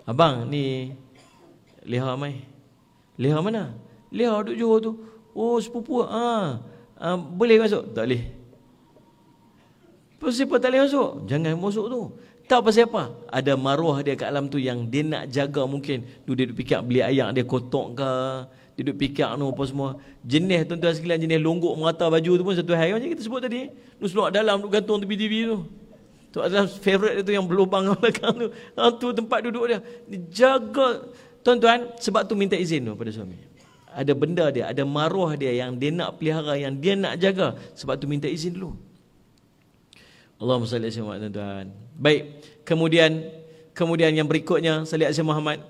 Abang ni Leha mai. Leha mana? Leha duk Johor tu. Oh sepupu. Boleh masuk? Tak boleh. Pasal apa tak boleh masuk? Jangan masuk tu. Tak pasal apa? Ada maruah dia kat alam tu yang dia nak jaga mungkin. Dia duduk fikir beli ayak dia kotok ke. Dia duduk fikir apa semua. Jenis tuan-tuan sekalian, jenis longgok merata baju tu pun satu hal. Macam kita sebut tadi. Dia seluar dalam, duduk gantung TV tu. Tu adalah favourite dia tu yang berlubang belakang tu. Tu tempat duduk dia. Dia jaga. Tuan-tuan, sebab tu minta izin tu pada suami. Ada benda dia, ada maruah dia yang dia nak pelihara, yang dia nak jaga. Sebab tu minta izin dulu. Allahumma salli alaihi wasallam tuan-tuan. Baik, kemudian yang berikutnya salli alaihi Muhammad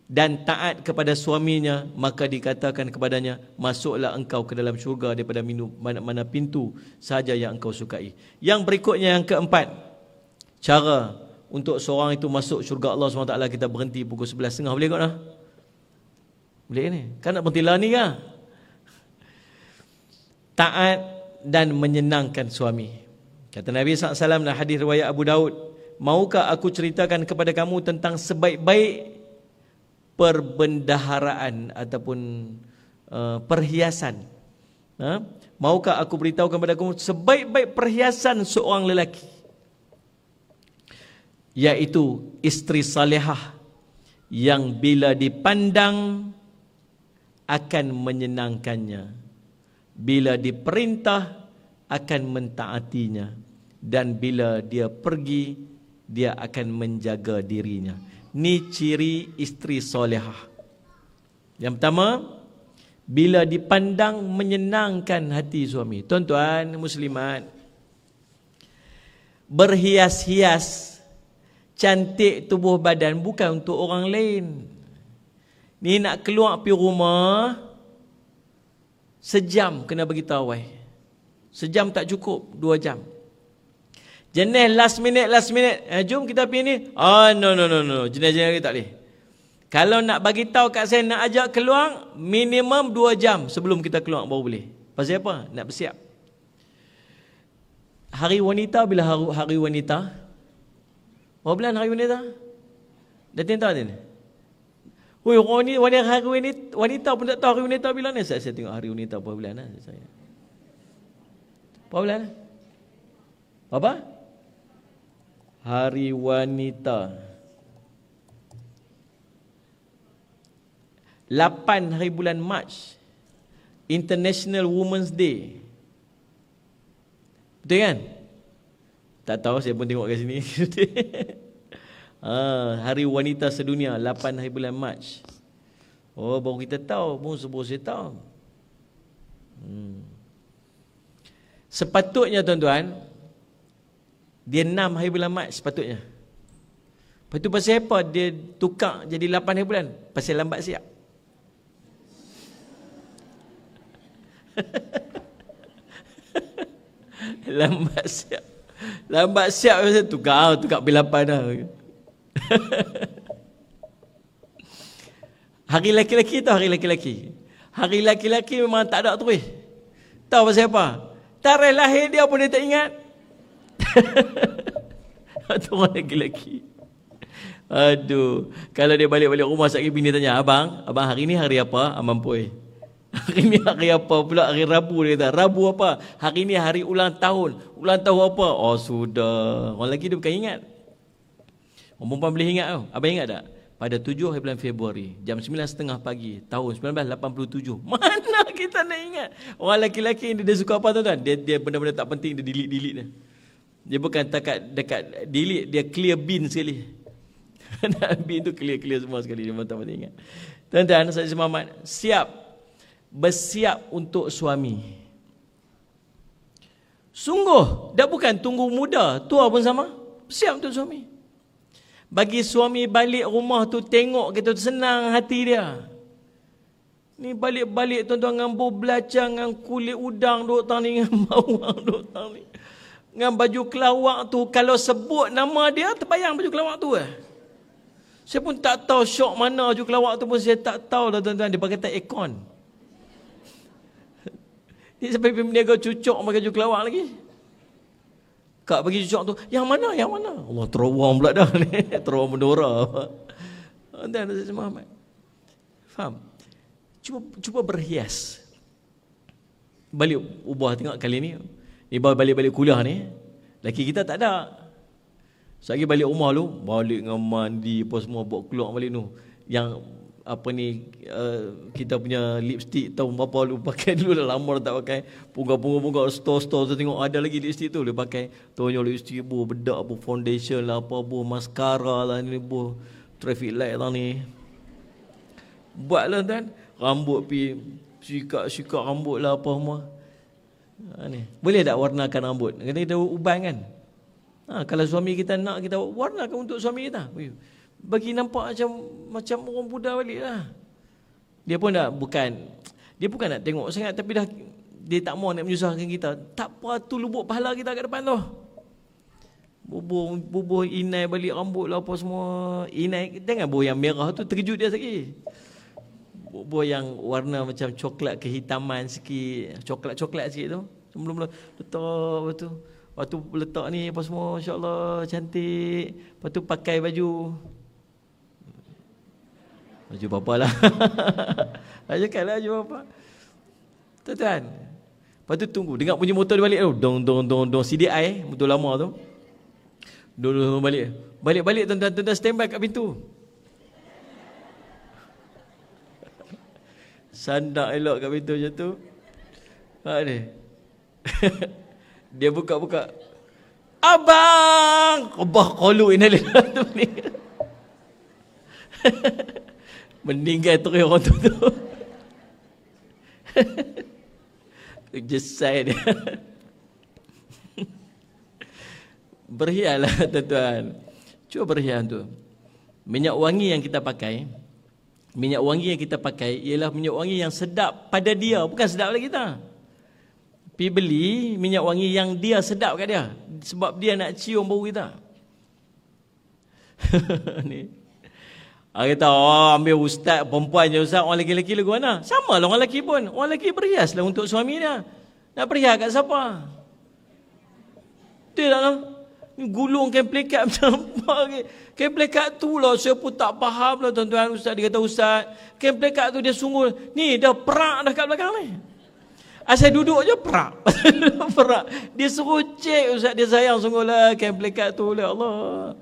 dan taat kepada suaminya, maka dikatakan kepadanya, masuklah engkau ke dalam syurga daripada mana-mana pintu sahaja yang engkau sukai. Yang berikutnya yang keempat, cara untuk seorang itu masuk syurga Allah SWT, kita berhenti pukul 11.30. Boleh kot lah? Boleh ni? Kan nak berhenti lah ni kan? Taat dan menyenangkan suami. Kata Nabi SAW dalam hadis riwayat Abu Daud, maukah aku ceritakan kepada kamu tentang sebaik-baik perbendaharaan ataupun perhiasan? Maukah aku beritahu kepada kamu sebaik-baik perhiasan seorang lelaki? Yaitu isteri salihah yang bila dipandang akan menyenangkannya, bila diperintah akan mentaatinya, dan bila dia pergi dia akan menjaga dirinya. Ni ciri isteri solehah. Yang pertama, bila dipandang menyenangkan hati suami. Tuan-tuan muslimat, berhias-hias, cantik tubuh badan bukan untuk orang lain. Ni nak keluar pergi rumah, sejam kena beritahu awal. Sejam tak cukup, 2 jam. Jenis last minute, jom kita pergi ni. No. Jenis-jenis tak boleh. Kalau nak bagi tahu kat saya nak ajak keluar, minimum 2 jam sebelum kita keluar baru boleh. Pasal apa? Nak bersiap. Hari wanita, bila hari wanita? Berapa bulan hari wanita? Dah 10 tahun ni? Hui, hari wanita pun tak tahu hari wanita bila ni. Saya tengok hari wanita berapa bulan lah saya. Berapa bulan? Apa? Hari wanita 8 hari bulan Mac, International Women's Day. Betul kan? Tak tahu, saya pun tengok kat sini. Hari wanita sedunia 8 hari bulan Mac. Oh, baru kita tahu. Baru saya tahu. Sepatutnya tuan-tuan, dia 6 hari bulan Mac sepatutnya. Lepas tu pasal apa dia tukar jadi 8 hari bulan? Pasal lambat siap. Lambat siap pasal tukar pergi 8 dah. Hari laki-laki tahu hari laki-laki. Hari laki-laki memang tak ada terus. Tahu pasal apa? Tarikh lahir dia pun dia tak ingat. Itu orang lelaki. Aduh, kalau dia balik-balik rumah sekali bini tanya, abang hari ni hari apa? Abang puai. Hari ni hari apa pula? Hari Rabu, dia kata. Rabu apa? Hari ni hari ulang tahun. Ulang tahun apa? Oh sudah. Orang lelaki dia bukan ingat. Orang perempuan boleh ingat tau. Abang ingat tak? Pada 7 hari bulan Februari, jam 9.30 pagi, tahun 1987. Mana kita nak ingat? Orang lelaki-lelaki dia suka apa tuan-tuan? Dia benda-benda tak penting, dia delete dia. Dia bukan dekat delete, dia clear bin sekali. Bin tu clear semua sekali. Dia tak penting ingat. Tuan-tuan, saya Muhammad, bersiap untuk suami. Sungguh, dah bukan tunggu muda, tua pun sama. Bersiap untuk suami. Bagi suami balik rumah tu tengok kita tu senang hati dia. Ni balik-balik tuan-tuan dengan bau belacang, dengan kulit udang duk tang ni, dengan bawang duk tang ni. Dengan baju kelawak tu, kalau sebut nama dia terbayang baju kelawak tu . Saya pun tak tahu syok mana baju kelawak tu pun saya tak tahu dah tuan-tuan, dia pakai tak aircon. Ni sampai berniaga cucuk pakai baju kelawak lagi. Kak bagi cucuk tu, yang mana? Allah terawang pula dah ni. Terawang bendora. Dan Ustaz Muhammad, faham? Cuba berhias. Balik ubah tengok kali ni. Ni balik kuliah ni, laki kita tak ada. Sekali balik rumah lu, balik dengan mandi apa semua, buat keluar balik tu. Yang apa ni, kita punya lipstick tahu berapa lu pakai dulu, dah lama dah tak pakai. Punggah store tu tengok ada lagi lipstick tu dia pakai. Tonyo lipstick bu bedak bu foundation lah, apa bu mascara lah ni, bu traffic light lah ni. Buatlah kan, rambut pi sikat rambut lah apa semua. Ni. Boleh tak warnakan rambut? Kita uban kan? Kalau suami kita nak, kita warnakan untuk suami kita. Bagi nampak macam orang muda balik lah. Dia bukan nak tengok sangat, tapi dah dia tak mau nak menyusahkan kita. Tak apa tu, lubuk pahala kita kat depan tu. Bubuh inai balik rambut lah apa semua. Inai, jangan bubuh yang merah tu, terkejut dia sikit. Bubuh yang warna macam coklat kehitaman sikit, coklat sikit tu. Sebelum letak betul. Waktu letak ni apa semua, insya-Allah cantik. Lepas tu pakai baju apa lah. Cakap lah baju apa. Tuan-tuan. Lepas tu tunggu, dengar bunyi motor dia balik tu. Dong CDI, motor lama tu. Dong balik. Balik tuan-tuan standby kat pintu. Sandak elok kat pintu macam tu. Dia. Dia buka. Abang! Abah qalu innalillahi tu ni. Meninggal terus orang tu. Jesai dia. Berhiaslah tuan-tuan. Cuba berhias tu. Minyak wangi yang kita pakai, ialah minyak wangi yang sedap pada dia, bukan sedap pada kita. Pergi beli minyak wangi yang dia sedap kat dia, sebab dia nak cium bau kita. Ni. Orang kata, ambil ustaz perempuan je ustaz, orang lelaki lagu mana? Sama lah orang lelaki pun. Orang lelaki berhiaslah untuk suami dia. Nak berhias kat siapa? Tidak lah. Gulung kain plekat macam apa ke? Kain plekat tu lah saya pun tak faham lah tuan-tuan ustaz. Dia kata ustaz, kain plekat tu dia sungguh ni dah perak dah kat belakang ni. Asal duduk je perak. Perak. Dia suruh cek ustaz, dia sayang sungguh lah kain plekat tu lah Allah.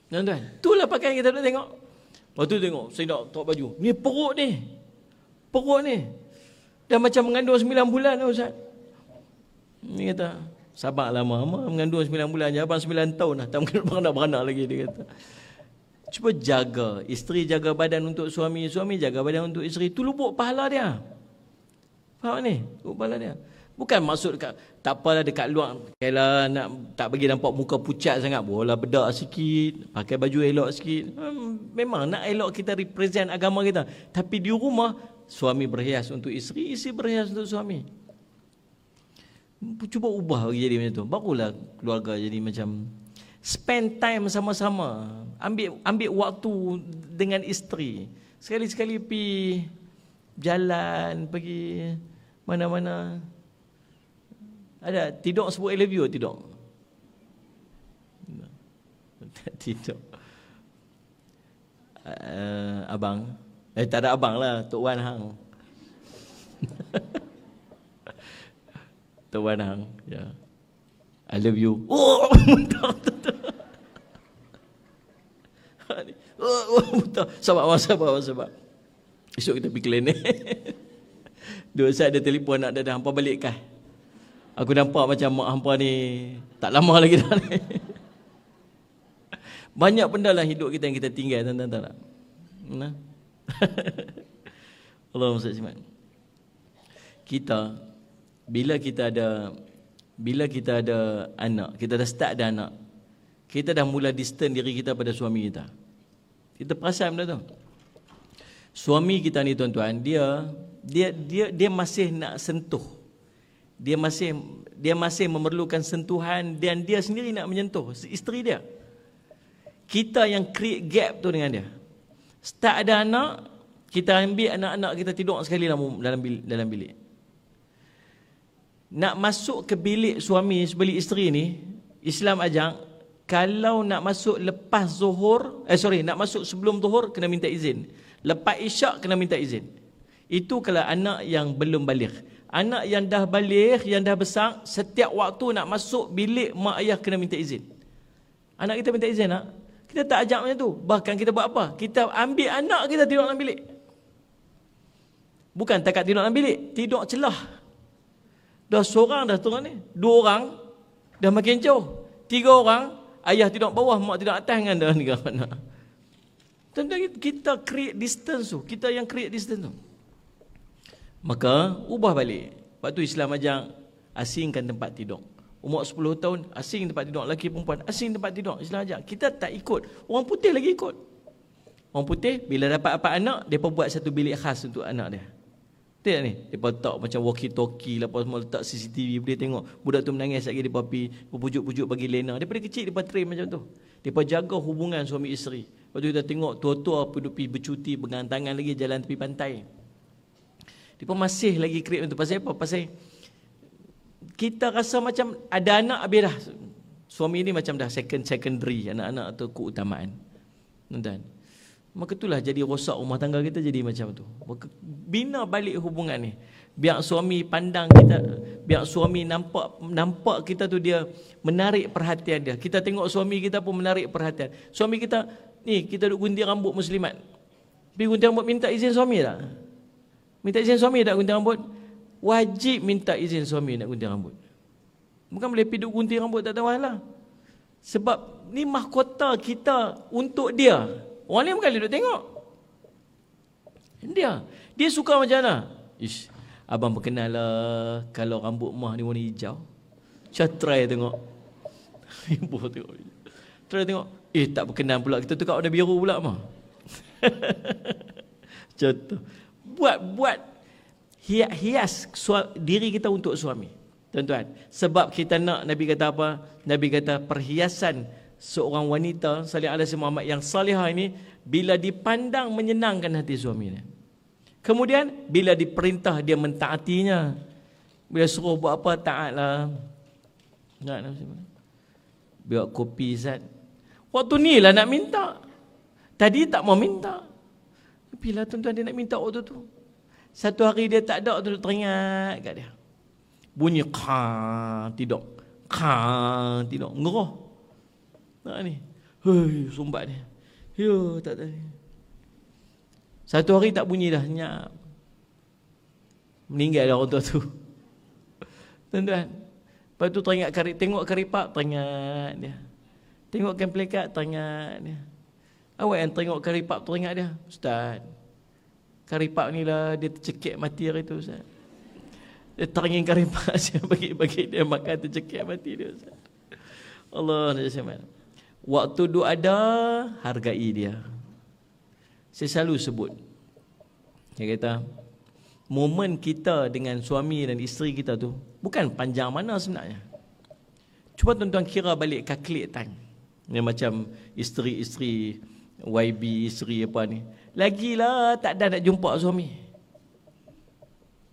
Tuan-tuan, itulah pakaian kita nak tengok. Lepas tu tengok, saya nak tarik baju. Ni perut ni. Perut ni. Dah macam mengandung 9 bulan dah ustaz. Ni kata, sabarlah mama, mengandung 9 bulan je, abang 9 tahun dah, tak mungkin beranak-beranak lagi, dia kata. Cuba jaga, isteri jaga badan untuk suami, suami jaga badan untuk isteri, tu lubuk pahala dia. Faham ni? Lubuk pahala dia. Bukan maksud tak apalah dekat luar, kailah nak tak bagi nampak muka pucat sangat, boleh bedak sikit, pakai baju elok sikit. Memang nak elok kita represent agama kita. Tapi di rumah, suami berhias untuk isteri, isteri berhias untuk suami. Cuba ubah bagi jadi macam tu. Barulah keluarga jadi macam spend time sama-sama. Ambil waktu dengan isteri. Sekali-sekali pergi jalan, pergi mana-mana. Ada tidur sebut I love you tidur. Tidur. Abang. Tak ada abang lah, Tok Wan hang. Tok Wan hang, ya. I love you. Oh, betul. Sabar. Esok kita pergi klinik. Dua saat dia telefon nak dah hampa balik kah? Aku nampak macam mak hampa ni tak lama lagi dah ni. Banyak benda lah hidup kita yang kita tinggal, tuan-tuan tak? Nah. Allahumma salli alaihi. Kita bila kita ada anak, kita dah start ada anak, kita dah mula distance diri kita pada suami kita. Kita perasan benda tu. Suami kita ni tuan-tuan, dia masih nak sentuh. Dia masih memerlukan sentuhan dan dia sendiri nak menyentuh isteri dia. Kita yang create gap tu dengan dia. Start ada anak, kita ambil anak-anak kita tidur sekali dalam bilik. Nak masuk ke bilik suami sebeli isteri ni, Islam ajak kalau nak masuk lepas zuhur, nak masuk sebelum zuhur kena minta izin. Lepas isyak kena minta izin. Itu kalau anak yang belum baligh. Anak yang dah baligh, yang dah besar, setiap waktu nak masuk bilik mak ayah kena minta izin. Anak kita minta izin tak? Kita tak ajak macam tu. Bahkan kita buat apa? Kita ambil anak kita tidur dalam bilik. Bukan takat tidur dalam bilik, tidur celah. Dah seorang dah turun ni. 2 orang dah makin jauh. 3 orang, ayah tidur bawah, mak tidur atas dengan dah 3 anak. Tentu kita create distance tu. Kita yang create distance tu. Maka ubah balik. Lepas tu Islam ajak asingkan tempat tidur. Umur 10 tahun asing tempat tidur, lelaki perempuan asing tempat tidur. Islam ajak. Kita tak ikut. Orang putih lagi ikut. Orang putih bila dapat apa anak, depa buat satu bilik khas untuk anak dia. Betul ni? Depa letak macam walkie-talkie lah, apa semua, letak CCTV, boleh tengok budak tu menangis lagi, depa pergi pujuk-pujuk bagi lena. Daripada kecil depa train macam tu. Depa jaga hubungan suami isteri. Lepas tu kita tengok tua-tua pergi bercuti, pegang tangan lagi jalan tepi pantai. Depa masih lagi create tu. Pasal apa? Pasal kita rasa macam ada anak habis dah. Suami ni macam dah secondary, anak-anak tu keutamaan. Tuan-tuan. Maka itulah jadi rosak rumah tangga kita jadi macam tu. Bina balik hubungan ni. Biar suami pandang kita, biar suami nampak kita tu dia menarik perhatian dia. Kita tengok suami kita pun menarik perhatian. Suami kita ni, kita duk gunting rambut muslimat. Pergi gunting rambut minta izin suami tak? Minta izin suami tak gunting rambut? Wajib minta izin suami nak gunting rambut. Bukan boleh pergi duk gunting rambut tak tahu lah. Sebab ni mahkota kita untuk dia. Orang lain bukan dia duk tengok. Dia suka macam mana? Ish, abang berkenal lah kalau rambut mah ni warna hijau. Saya try tengok. Ibu tengok. Terus tengok, tak berkenan pula kita tukar warna biru pula mah. Contoh. Buat hias diri kita untuk suami. Tuan-tuan, sebab kita nak, Nabi kata apa? Nabi kata perhiasan seorang wanita salih alaihi Muhammad yang salihah ini bila dipandang menyenangkan hati suaminya. Kemudian bila diperintah dia mentaatinya. Bila suruh buat apa, taatlah. Buat kopi Zat. Waktu ni lah nak minta. Tadi tak mau minta. Bila tuan-tuan dia nak minta waktu tu. Satu hari dia tak ada, tu teringat kat dia. Bunyi tidak. Tidak. Ngerah. Nak ni. Hei, sumbat dia. Ya, tak tahu. Satu hari tak bunyi dah, senyap. Meninggal dah orang tua tu. Tuan-tuan. Lepas tu teringat tengok karipap, teringat dia. Tengok kemplekat, teringat dia. Awak yang tengok karipap, teringat dia. Ustaz, karipap ni lah dia tercekik mati hari tu, Ustaz. Dia teringin karipap, saya bagi dia makan, tercekik mati dia, Ustaz. Allah SWT. Waktu duk ada, hargai dia. Saya selalu sebut, saya kata, momen kita dengan suami dan isteri kita tu bukan panjang mana sebenarnya. Cuba tuan-tuan kira balik calculate time. Yang macam isteri-isteri YB, isteri apa ni, lagilah tak ada nak jumpa suami.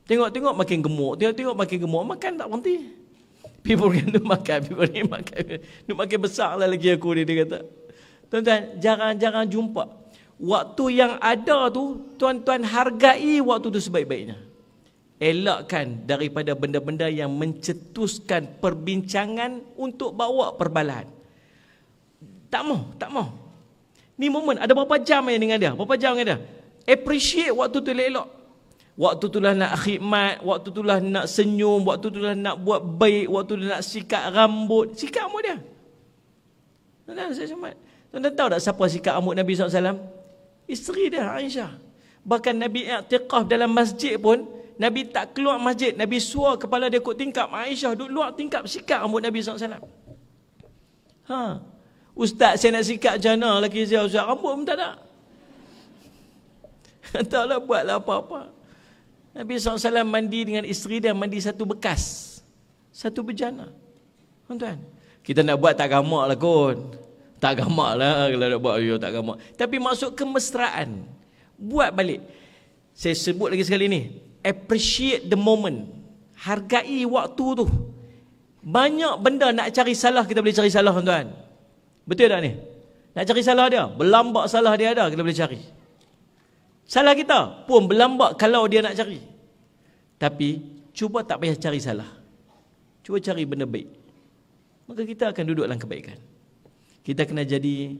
Tengok-tengok makin gemuk, tengok-tengok makin gemuk, makan tak berhenti. People kan tu makan, people ni makan. Dia makin besar lah lagi aku ni, dia kata. Tuan-tuan, jarang-jarang jumpa. Waktu yang ada tu, tuan-tuan hargai waktu tu sebaik-baiknya. Elakkan daripada benda-benda yang mencetuskan perbincangan untuk bawa perbalahan. Tak mau. Ni momen, ada berapa jam yang dengan dia? Berapa jam dengan dia? Appreciate waktu tu elok-elok. Waktu tu lah nak khidmat, waktu tu lah nak senyum, waktu tu lah nak buat baik, waktu tu nak sikat rambut. Sikat rambut dia. Tuan-tuan, saya selamat. Tuan-tuan tahu tak siapa sikat rambut Nabi SAW? Isteri dia, Aisyah. Bahkan Nabi i'tikaf dalam masjid pun, Nabi tak keluar masjid. Nabi suar kepala dia kot tingkap. Aisyah duduk luar tingkap, sikat rambut Nabi SAW. Ustaz, saya nak sikat jana lagi saya, Ustaz, rambut pun tak ada. Taklah buatlah apa-apa. Nabi SAW mandi dengan isteri dia, mandi satu bekas, satu bejana. Tuan-tuan, kita nak buat tak gamak lah kot. Tak gamak lah kalau nak buat, tak gamak. Tapi maksud kemesraan. Buat balik. Saya sebut lagi sekali ni. Appreciate the moment. Hargai waktu tu. Banyak benda nak cari salah, kita boleh cari salah, tuan-tuan. Betul tak ni? Nak cari salah dia, berlambak salah dia ada, kita boleh cari. Salah kita pun berlambak kalau dia nak cari. Tapi cuba tak payah cari salah. Cuba cari benda baik. Maka kita akan duduk dalam kebaikan. Kita kena jadi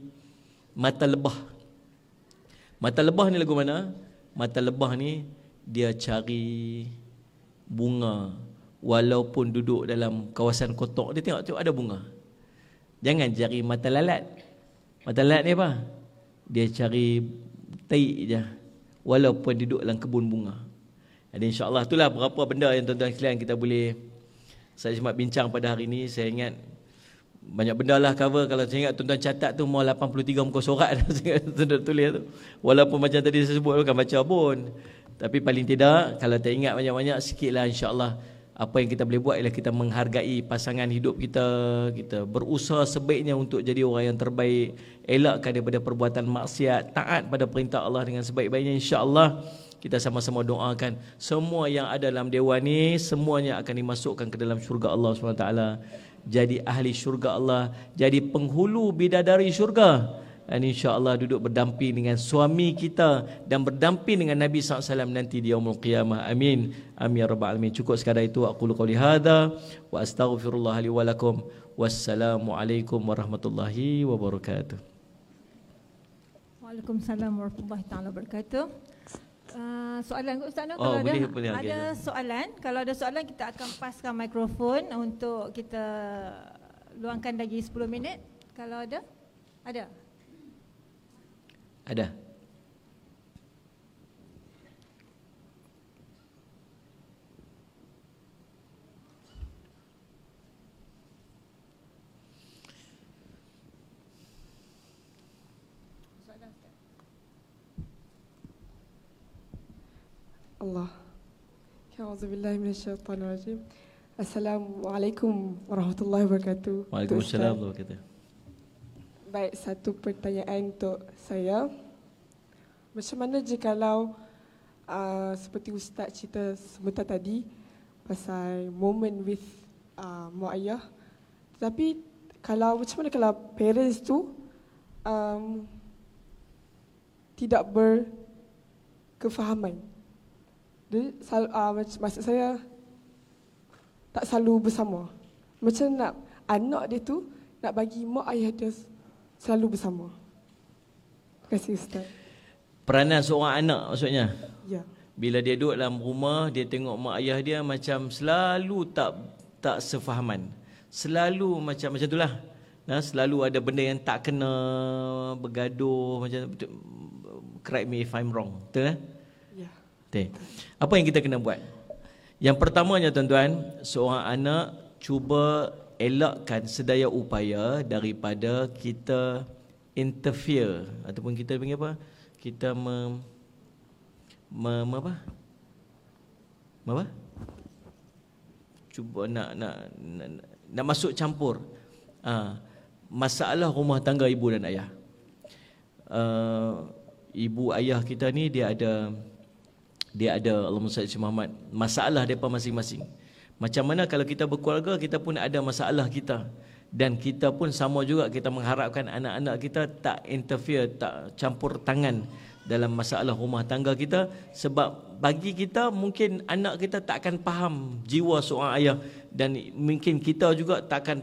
mata lebah. Mata lebah ni lagu mana? Mata lebah ni dia cari bunga walaupun duduk dalam kawasan kotak, dia tengok ada bunga. Jangan cari mata lalat. Mata lalat ni apa? Dia cari taik je walaupun duduk dalam kebun bunga. Jadi insya-Allah itulah berapa benda yang tuan-tuan sekalian kita boleh saya sempat bincang pada hari ini. Saya ingat banyak benda lah cover. Kalau saya ingat tuan-tuan catat tu mau 83 muka surat tuan-tuan tulis tu. Walaupun macam tadi saya sebut bukan baca pun. Tapi paling tidak kalau tak ingat banyak-banyak sikitlah, insya-Allah apa yang kita boleh buat ialah kita menghargai pasangan hidup kita. Kita berusaha sebaiknya untuk jadi orang yang terbaik, elakkan daripada perbuatan maksiat, taat pada perintah Allah dengan sebaik-baiknya. Insya-Allah kita sama-sama doakan semua yang ada dalam dewan ni semuanya akan dimasukkan ke dalam syurga Allah SWT. Jadi ahli syurga Allah, jadi penghulu bidadari syurga. Dan insya-Allah duduk berdamping dengan suami kita dan berdamping dengan Nabi SAW nanti di yaumul qiyamah. Amin. Amin ya rabbal alamin. Cukup sekadar itu. Aqulu qouli hadza wa astaghfirullah li wa lakum. Wassalamualaikum warahmatullahi wabarakatuh. Waalaikumsalam warahmatullahi taala wabarakatuh. Soalan ke Ustaz? Oh, Kalau boleh ada soalan, kalau ada soalan kita akan paskan mikrofon untuk kita luangkan lagi 10 minit. Kalau ada? Ada. Ada. Allah. A'udzubillahi minasyaitonirrajim. Assalamualaikum warahmatullahi wabarakatuh. Waalaikumsalam warahmatullahi wabarakatuh. Baik, satu pertanyaan untuk saya. Macam mana jikalau seperti Ustaz cerita sebentar tadi pasal moment with mak ayah. Tapi kalau macam mana kalau parents tu tidak berkefahaman. Dia maksud saya tak selalu bersama. Macam nak anak dia tu nak bagi mak ayah dia selalu bersama. Terima kasih Ustaz. Peranan seorang anak maksudnya. Ya. Bila dia duduk dalam rumah, dia tengok mak ayah dia macam selalu tak sefahaman. Selalu macam itulah. Nah, selalu ada benda yang tak kena, bergaduh macam. Correct me if I'm wrong. Betul kan? Ya. Betul. Apa yang kita kena buat? Yang pertamanya tuan-tuan, seorang anak cuba elakkan sedaya upaya daripada kita interfere ataupun kita panggil apa? Kita apa? Cuba nak masuk campur masalah rumah tangga ibu dan ayah. Ibu ayah kita ni dia ada Allahumma salli Muhammad, masalah depa masing-masing. Macam mana kalau kita berkeluarga, kita pun ada masalah kita. Dan kita pun sama juga, kita mengharapkan anak-anak kita tak interfere, tak campur tangan dalam masalah rumah tangga kita. Sebab bagi kita, mungkin anak kita tak akan faham jiwa seorang ayah. Dan mungkin kita juga tak akan,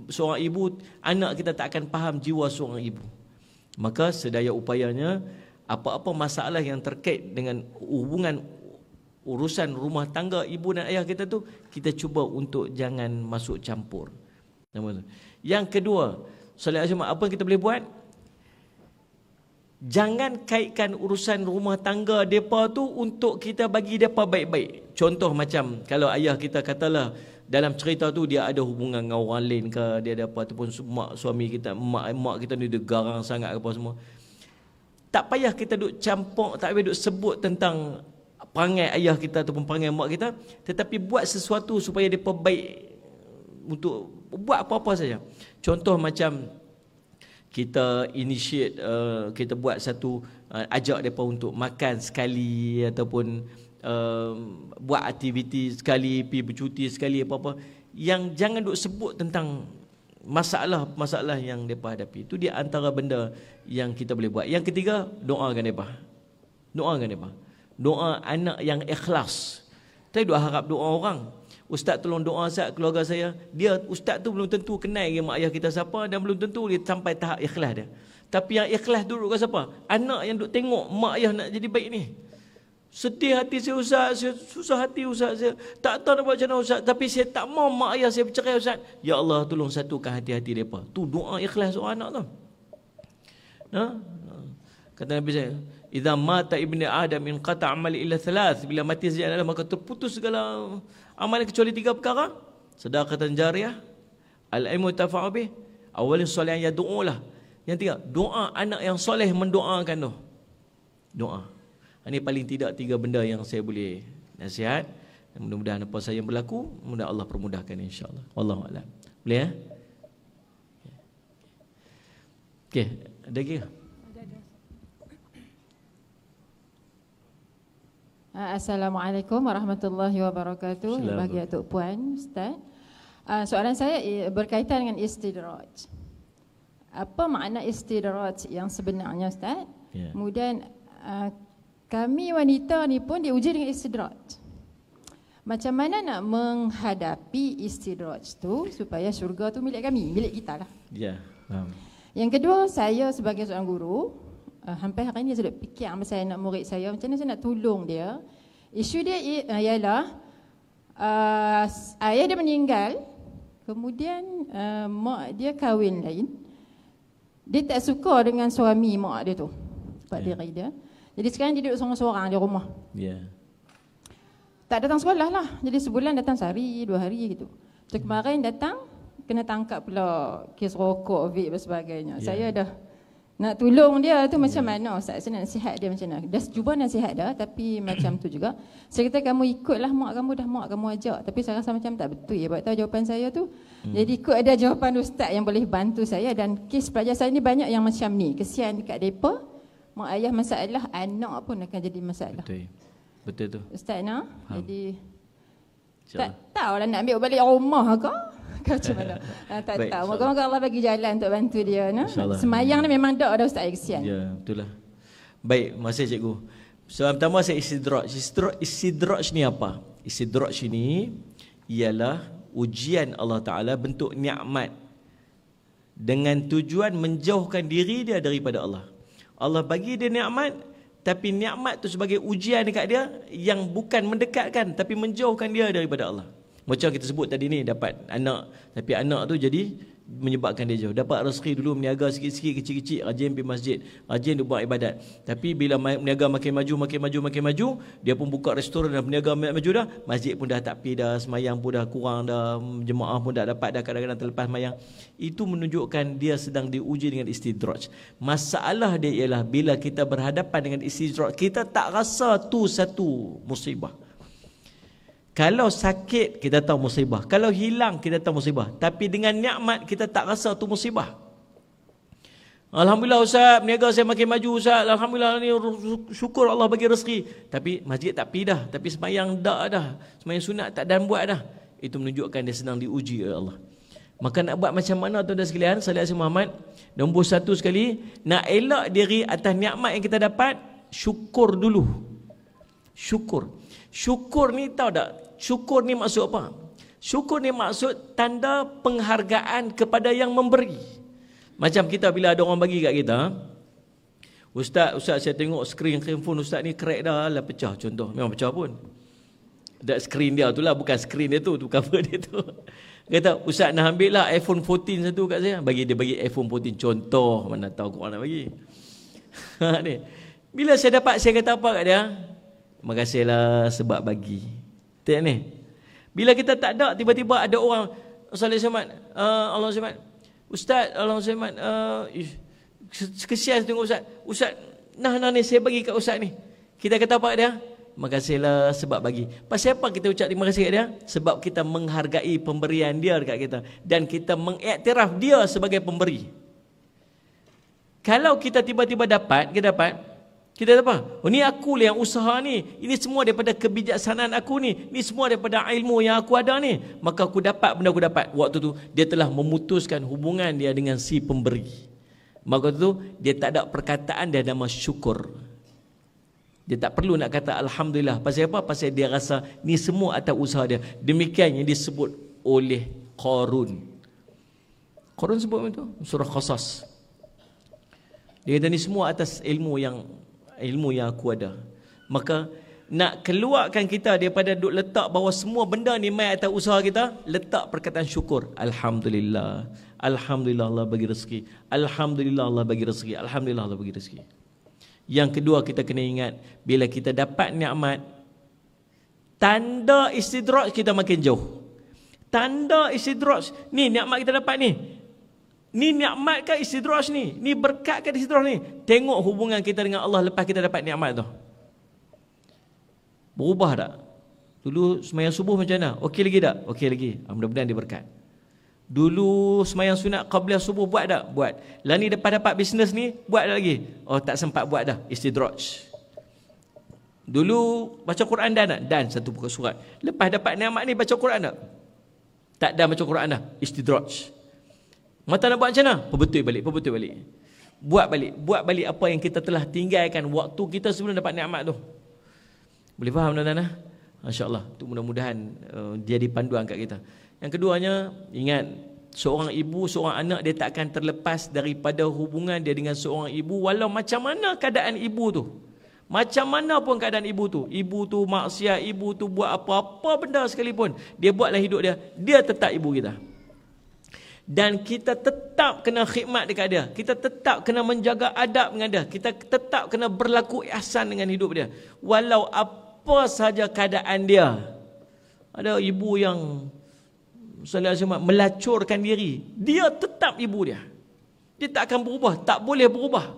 seorang ibu, anak kita tak akan faham jiwa seorang ibu. Maka sedaya upayanya, apa-apa masalah yang terkait dengan hubungan urusan rumah tangga ibu dan ayah kita tu, kita cuba untuk jangan masuk campur. Yang kedua, apa yang kita boleh buat? Jangan kaitkan urusan rumah tangga mereka tu untuk kita bagi mereka baik-baik. Contoh macam kalau ayah kita katalah dalam cerita tu dia ada hubungan dengan orang lain ke, dia ada apa, ataupun suami kita, mak kita ni dia garang sangat apa semua. Tak payah kita duk campur, tak payah duk sebut tentang perangai ayah kita ataupun perangai mak kita, tetapi buat sesuatu supaya mereka baik, untuk buat apa-apa saja. Contoh macam kita initiate, kita buat satu, ajak mereka untuk makan sekali, ataupun buat aktiviti sekali, pergi bercuti sekali, apa-apa. Yang jangan duk sebut tentang masalah-masalah yang mereka hadapi. Itu dia antara benda yang kita boleh buat. Yang ketiga, doakan mereka. Doakan mereka. Doa anak yang ikhlas. Tak duk harap doa orang. Ustaz tolong doa Ustaz keluarga saya. Ustaz tu belum tentu kenal dengan mak ayah kita siapa, dan belum tentu dia sampai tahap ikhlas dia. Tapi yang ikhlas duduk kat siapa? Anak yang duk tengok mak ayah nak jadi baik ni. Sedih hati saya Ustaz, saya susah hati Ustaz, saya tak tahu nak buat macam mana Ustaz, tapi saya tak mau mak ayah saya bercerai Ustaz. Ya Allah, tolong satukan hati-hati mereka. Tu doa ikhlas seorang anak tu. Kata Nabi saya, idza mata ibnu adam in qata amali illa thalath, bila mati sejak anak maka terputus segala amalan kecuali 3 perkara. Sedekah jariyah, al-ilmu tafa'u bih, awalin soleh yang yad'ulah. Yang 3, doa anak yang soleh mendoakan tu. Doa. Ini paling tidak 3 benda yang saya boleh nasihat. Mudah-mudahan apa saya yang berlaku, mudah Allah permudahkan insya-Allah. Wallahu a'lam. Boleh ya? Okey, ada lagi ke? Assalamualaikum warahmatullahi wabarakatuh. Bagi Datuk Puan, Ustaz. Soalan saya berkaitan dengan istidraj. Apa makna istidraj yang sebenarnya, Ustaz? Yeah. Kemudian kami wanita ni pun diuji dengan istidraj. Macam mana nak menghadapi istidraj tu supaya syurga tu milik kami, milik kita lah. Ya, faham. Yang kedua, saya sebagai seorang guru, hampir hari ini saya fikir masa saya nak murid saya, macam mana saya nak tolong dia. Isu dia ialah ayah dia meninggal, kemudian mak dia kahwin lain. Dia tak suka dengan suami mak dia tu, pak diri dia. Jadi sekarang dia duduk seorang-seorang di rumah. Ya. Tak datang sekolah lah. Jadi sebulan datang sehari, 2 hari gitu. Macam kemarin datang, kena tangkap pula kes rokok, vape dan sebagainya. Saya dah Nak tolong dia tu macam mana Ustaz? Saya nak nasihat dia macam mana? Dah cuba nasihat dah tapi macam tu juga. Saya kata kamu ikutlah mak kamu ajak. Tapi saya rasa macam tak betul ya. Sebab tahu jawapan saya tu. Jadi ikut ada jawapan ustaz yang boleh bantu saya. Dan kes pelajar saya ni banyak yang macam ni. Kesian dekat mereka. Mak ayah masalah, anak pun akan jadi masalah. Betul tu. Ustaz nak? Jadi InsyaAllah. tak tahulah nak ambil balik rumah ke? Macam mana? Tak Baik, tahu. Moga-moga Allah bagi jalan untuk bantu dia. Semayang ni memang dah ustaz kesian. Ya, betul lah. Baik, masih cikgu. Soalan pertama saya istidraj. Istidraj ni apa? Istidraj ni ialah ujian Allah Ta'ala bentuk nikmat dengan tujuan menjauhkan diri dia daripada Allah. Allah bagi dia nikmat, tapi nikmat tu sebagai ujian dekat dia yang bukan mendekatkan tapi menjauhkan dia daripada Allah. Macam kita sebut tadi ni, dapat anak, tapi anak tu jadi menyebabkan dia jauh. Dapat rezeki dulu meniaga sikit-sikit, kecil-kecil, rajin pergi masjid, rajin dia buat ibadat. Tapi bila meniaga makin maju, dia pun buka restoran dan meniaga maju dah, masjid pun dah tak pergi dah, semayang pun dah kurang dah, jemaah pun dah dapat dah, kadang-kadang terlepas semayang. Itu menunjukkan dia sedang diuji dengan istidraj. Masalah dia ialah bila kita berhadapan dengan istidraj, kita tak rasa tu satu musibah. Kalau sakit, kita tahu musibah. Kalau hilang, kita tahu musibah. Tapi dengan nikmat, kita tak rasa tu musibah. Alhamdulillah Ustaz, berniaga saya makin maju Ustaz. Alhamdulillah ni syukur Allah bagi rezeki. Tapi masjid tak pergi dah. Tapi sembahyang dah. Sembahyang sunat tak dan buat dah. Itu menunjukkan dia sedang diuji oleh Allah. Maka nak buat macam mana tuan-tuan sekalian? Salih Asyik Muhammad. Nombor satu sekali, nak elak diri atas nikmat yang kita dapat, syukur dulu. Syukur ni tahu tak? Syukur ni maksud apa? Syukur ni maksud tanda penghargaan kepada yang memberi. Macam kita bila ada orang bagi kat kita, Ustaz saya tengok skrin handphone Ustaz ni crack dah lah, pecah contoh. Memang pecah pun. Ada skrin dia tu lah, bukan skrin dia tu cover dia tu. Kata, Ustaz nak ambil lah iPhone 14 satu kat saya. Bagi iPhone 14 contoh, mana tahu korang nak bagi. Ni. Bila saya dapat, saya kata apa kat dia? Terima kasihlah sebab bagi. Tengok ni. Bila kita tak ada, tiba-tiba ada orang, Salih Samad, Allah Samad, Ustaz, Allah Samad, kesian tengok Ustaz. Ustaz, nah ni saya bagi kat Ustaz ni. Kita kata apa kat dia? Terima kasihlah sebab bagi. Pasal apa kita ucap terima kasih kat dia? Sebab kita menghargai pemberian dia dekat kita. Dan kita mengiktiraf dia sebagai pemberi. Kalau kita tiba-tiba dapat, kita apa? Oh, ni aku lah yang usaha ni. Ini semua daripada kebijaksanaan aku ni. Ini semua daripada ilmu yang aku ada ni. Maka aku dapat benda aku dapat. Waktu tu dia telah memutuskan hubungan dia dengan si pemberi. Maka tu dia tak ada perkataan dia nama syukur. Dia tak perlu nak kata alhamdulillah. Pasal apa? Pasal dia rasa ni semua atas usaha dia. Demikian yang disebut oleh Qarun. Qarun sebut itu surah Qasas. Dia kata ni semua atas ilmu yang aku ada. Maka nak keluarkan kita daripada duk letak bahawa semua benda ni mai atas usaha kita, letak perkataan syukur. Alhamdulillah. Alhamdulillah Allah bagi rezeki. Alhamdulillah Allah bagi rezeki. Alhamdulillah Allah bagi rezeki. Yang kedua kita kena ingat, bila kita dapat nikmat, tanda istidraj kita makin jauh. Tanda istidraj, ni nikmat kita dapat ni. Ni nikmat ke istidraj ni? Ni berkat ke istidraj ni? Tengok hubungan kita dengan Allah lepas kita dapat nikmat tu. Berubah tak? Dulu sembahyang subuh macam mana? Okey lagi tak? Okey lagi. Mudah-mudahan dia berkat. Dulu sembahyang sunat qabliyah subuh buat tak? Buat. Lah ni dapat bisnes ni, buat tak lagi? Oh tak sempat buat dah. Istidraj. Dulu baca Quran dah tak? Dan satu buku surat. Lepas dapat nikmat ni baca Quran tak? Tak dah baca Quran dah. Istidraj. Mata nak buat macam mana? Perbetul balik. Buat balik apa yang kita telah tinggalkan waktu kita sebelum dapat nikmat tu. Boleh faham tuan-tuan? Masya-Allah. Tu mudah-mudahan jadi panduan kat kita. Yang keduanya, ingat, seorang ibu, seorang anak dia tak akan terlepas daripada hubungan dia dengan seorang ibu walau macam mana keadaan ibu tu. Macam mana pun keadaan ibu tu. Ibu tu maksiat, ibu tu buat apa-apa benda sekalipun, dia buatlah hidup dia tetap ibu kita. Dan kita tetap kena khidmat dekat dia. Kita tetap kena menjaga adab dengan dia. Kita tetap kena berlaku ihsan dengan hidup dia. Walau apa sahaja keadaan dia. Ada ibu yang melacurkan diri, dia tetap ibu dia. Dia tak akan berubah, tak boleh berubah.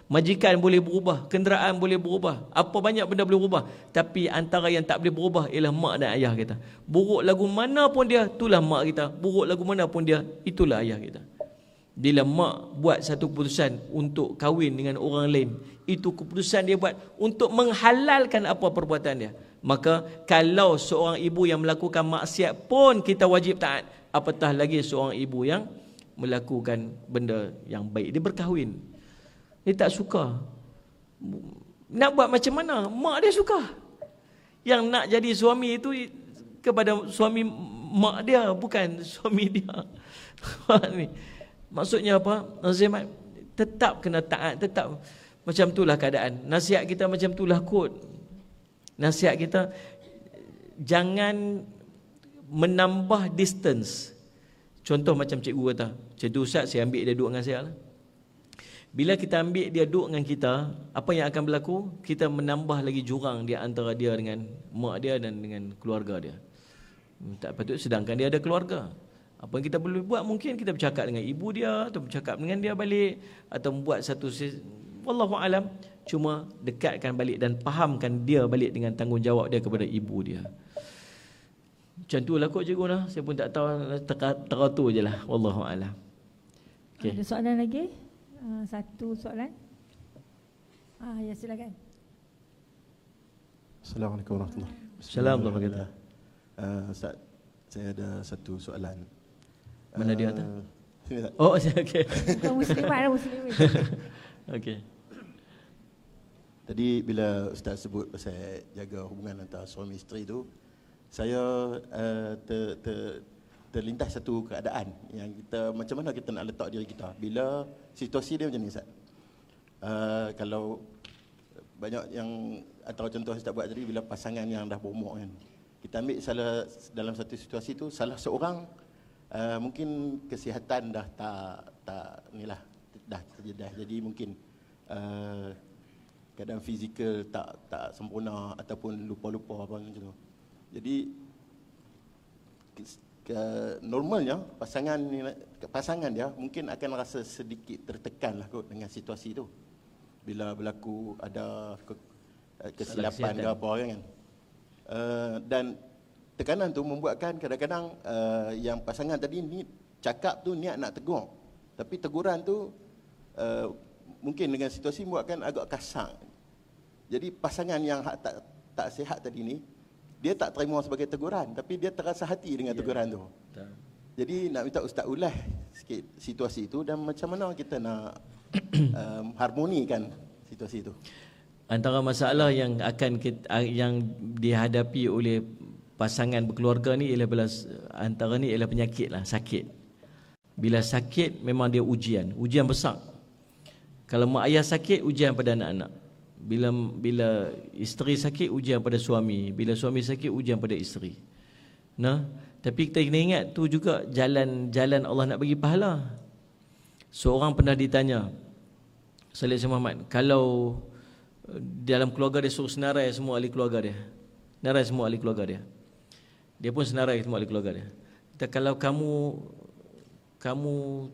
Majikan boleh berubah, kenderaan boleh berubah, apa banyak benda boleh berubah. Tapi antara yang tak boleh berubah ialah mak dan ayah kita. Buruk lagu mana pun dia, itulah mak kita. Buruk lagu mana pun dia, itulah ayah kita. Bila mak buat satu keputusan untuk kahwin dengan orang lain, itu keputusan dia buat untuk menghalalkan apa perbuatan dia. Maka kalau seorang ibu yang melakukan maksiat pun kita wajib taat, apatah lagi seorang ibu yang melakukan benda yang baik. Dia berkahwin, dia tak suka, nak buat macam mana? Mak dia suka. Yang nak jadi suami itu kepada suami mak dia, bukan suami dia. Maksudnya apa? Nasihat tetap kena taat, tetap macam itulah keadaan. Nasihat kita macam itulah kot. Nasihat kita jangan menambah distance. Contoh macam cikgu kata, "Cikgu Ustaz, saya ambil dia duduk dengan saya lah." Bila kita ambil dia duduk dengan kita, apa yang akan berlaku? Kita menambah lagi jurang di antara dia dengan mak dia dan dengan keluarga dia. Tak patut, sedangkan dia ada keluarga. Apa yang kita boleh buat, mungkin kita bercakap dengan ibu dia, atau bercakap dengan dia balik, atau membuat satu, wallahu alam, cuma dekatkan balik dan fahamkan dia balik dengan tanggungjawab dia kepada ibu dia. Macam tu lah kot cikgu lah. Saya pun tak tahu, teratur je lah, wallahu alam. Okay. Ada soalan lagi? Satu soalan. Ya, silakan. Assalamualaikum warahmatullahi wabarakatuh. Assalamualaikum warahmatullahi wabarakatuh. Ustaz, saya ada satu soalan. Mana dia atas? Sini tak? Oh, okey. Bukan muslimat lah, muslimat. Okey. Tadi bila Ustaz sebut pasal jaga hubungan antara suami isteri tu, saya terlintas satu keadaan yang kita, macam mana kita nak letak diri kita bila situasi dia macam ni, Ustaz. Kalau banyak yang antara contoh Ustaz buat tadi, bila pasangan yang dah berumur kan, kita ambil dalam satu situasi tu salah seorang mungkin kesihatan dah tak inilah, dah jadi mungkin keadaan fizikal tak sempurna ataupun lupa-lupa apa macam tu. Jadi normalnya pasangan dia mungkin akan rasa sedikit tertekan lah kot dengan situasi tu. Bila berlaku ada kesilapan ke apa kan. Dan tekanan tu membuatkan kadang-kadang yang pasangan tadi ni cakap tu niat nak tegur. Tapi teguran tu mungkin dengan situasi membuatkan agak kasar. Jadi pasangan yang tak sihat tadi ni, dia tak terima sebagai teguran, tapi dia terasa hati dengan teguran tu. Jadi nak minta Ustaz ulas sikit situasi itu dan macam mana kita nak harmonikan situasi itu. Antara masalah yang yang dihadapi oleh pasangan berkeluarga ni ialah antara ni ialah penyakit lah, sakit. Bila sakit memang dia ujian besar. Kalau mak ayah sakit, ujian pada anak-anak. Bila isteri sakit, ujian pada suami. Bila suami sakit, ujian pada isteri. Tapi kita kena ingat tu juga jalan Allah nak bagi pahala. Seorang pernah ditanya, Salih Muhammad, kalau dalam keluarga dia suruh senarai semua ahli keluarga dia. Senarai semua ahli keluarga dia. Dia pun senarai semua ahli keluarga dia. Kata, kalau kamu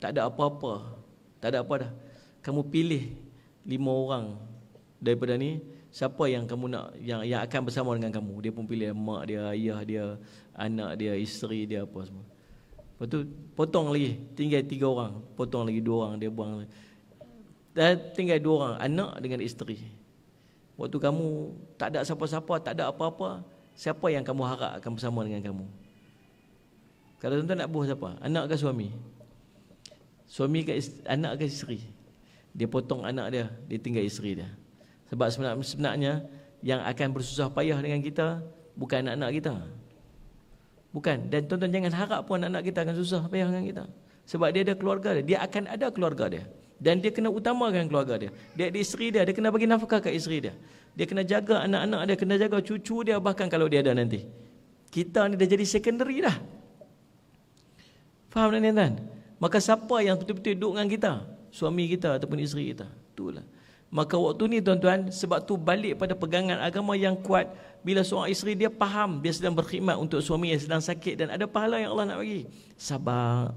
tak ada apa-apa, tak ada apa dah, kamu pilih 5 orang daripada ni, siapa yang kamu nak yang akan bersama dengan kamu? Dia pun pilih mak dia, ayah dia, anak dia, isteri dia, apa semua. Lepas tu potong lagi, tinggal 3 orang, potong lagi 2 orang, dia buang. Dan tinggal 2 orang, anak dengan isteri. Waktu kamu tak ada siapa-siapa, tak ada apa-apa, siapa yang kamu harap akan bersama dengan kamu? Kalau tuan-tuan nak buah siapa? Anak ke suami? Suami ke anak ke isteri? Dia potong anak dia, dia tinggal isteri dia. Sebab sebenarnya yang akan bersusah payah dengan kita bukan anak-anak kita. Bukan. Dan tuan-tuan jangan harap pun anak-anak kita akan susah payah dengan kita. Sebab dia ada keluarga dia. Dia akan ada keluarga dia. Dan dia kena utamakan keluarga dia. Dia ada isteri dia, dia kena bagi nafkah ke isteri dia. Dia kena jaga anak-anak dia, kena jaga cucu dia, bahkan kalau dia ada nanti. Kita ni dah jadi secondary dah. Faham tak tuan-tuan? Maka siapa yang betul-betul duduk dengan kita? Suami kita ataupun isteri kita. Itulah. Maka waktu ni tuan-tuan, sebab tu balik pada pegangan agama yang kuat. Bila seorang isteri dia faham, dia sedang berkhidmat untuk suami yang sedang sakit dan ada pahala yang Allah nak bagi. Sabar.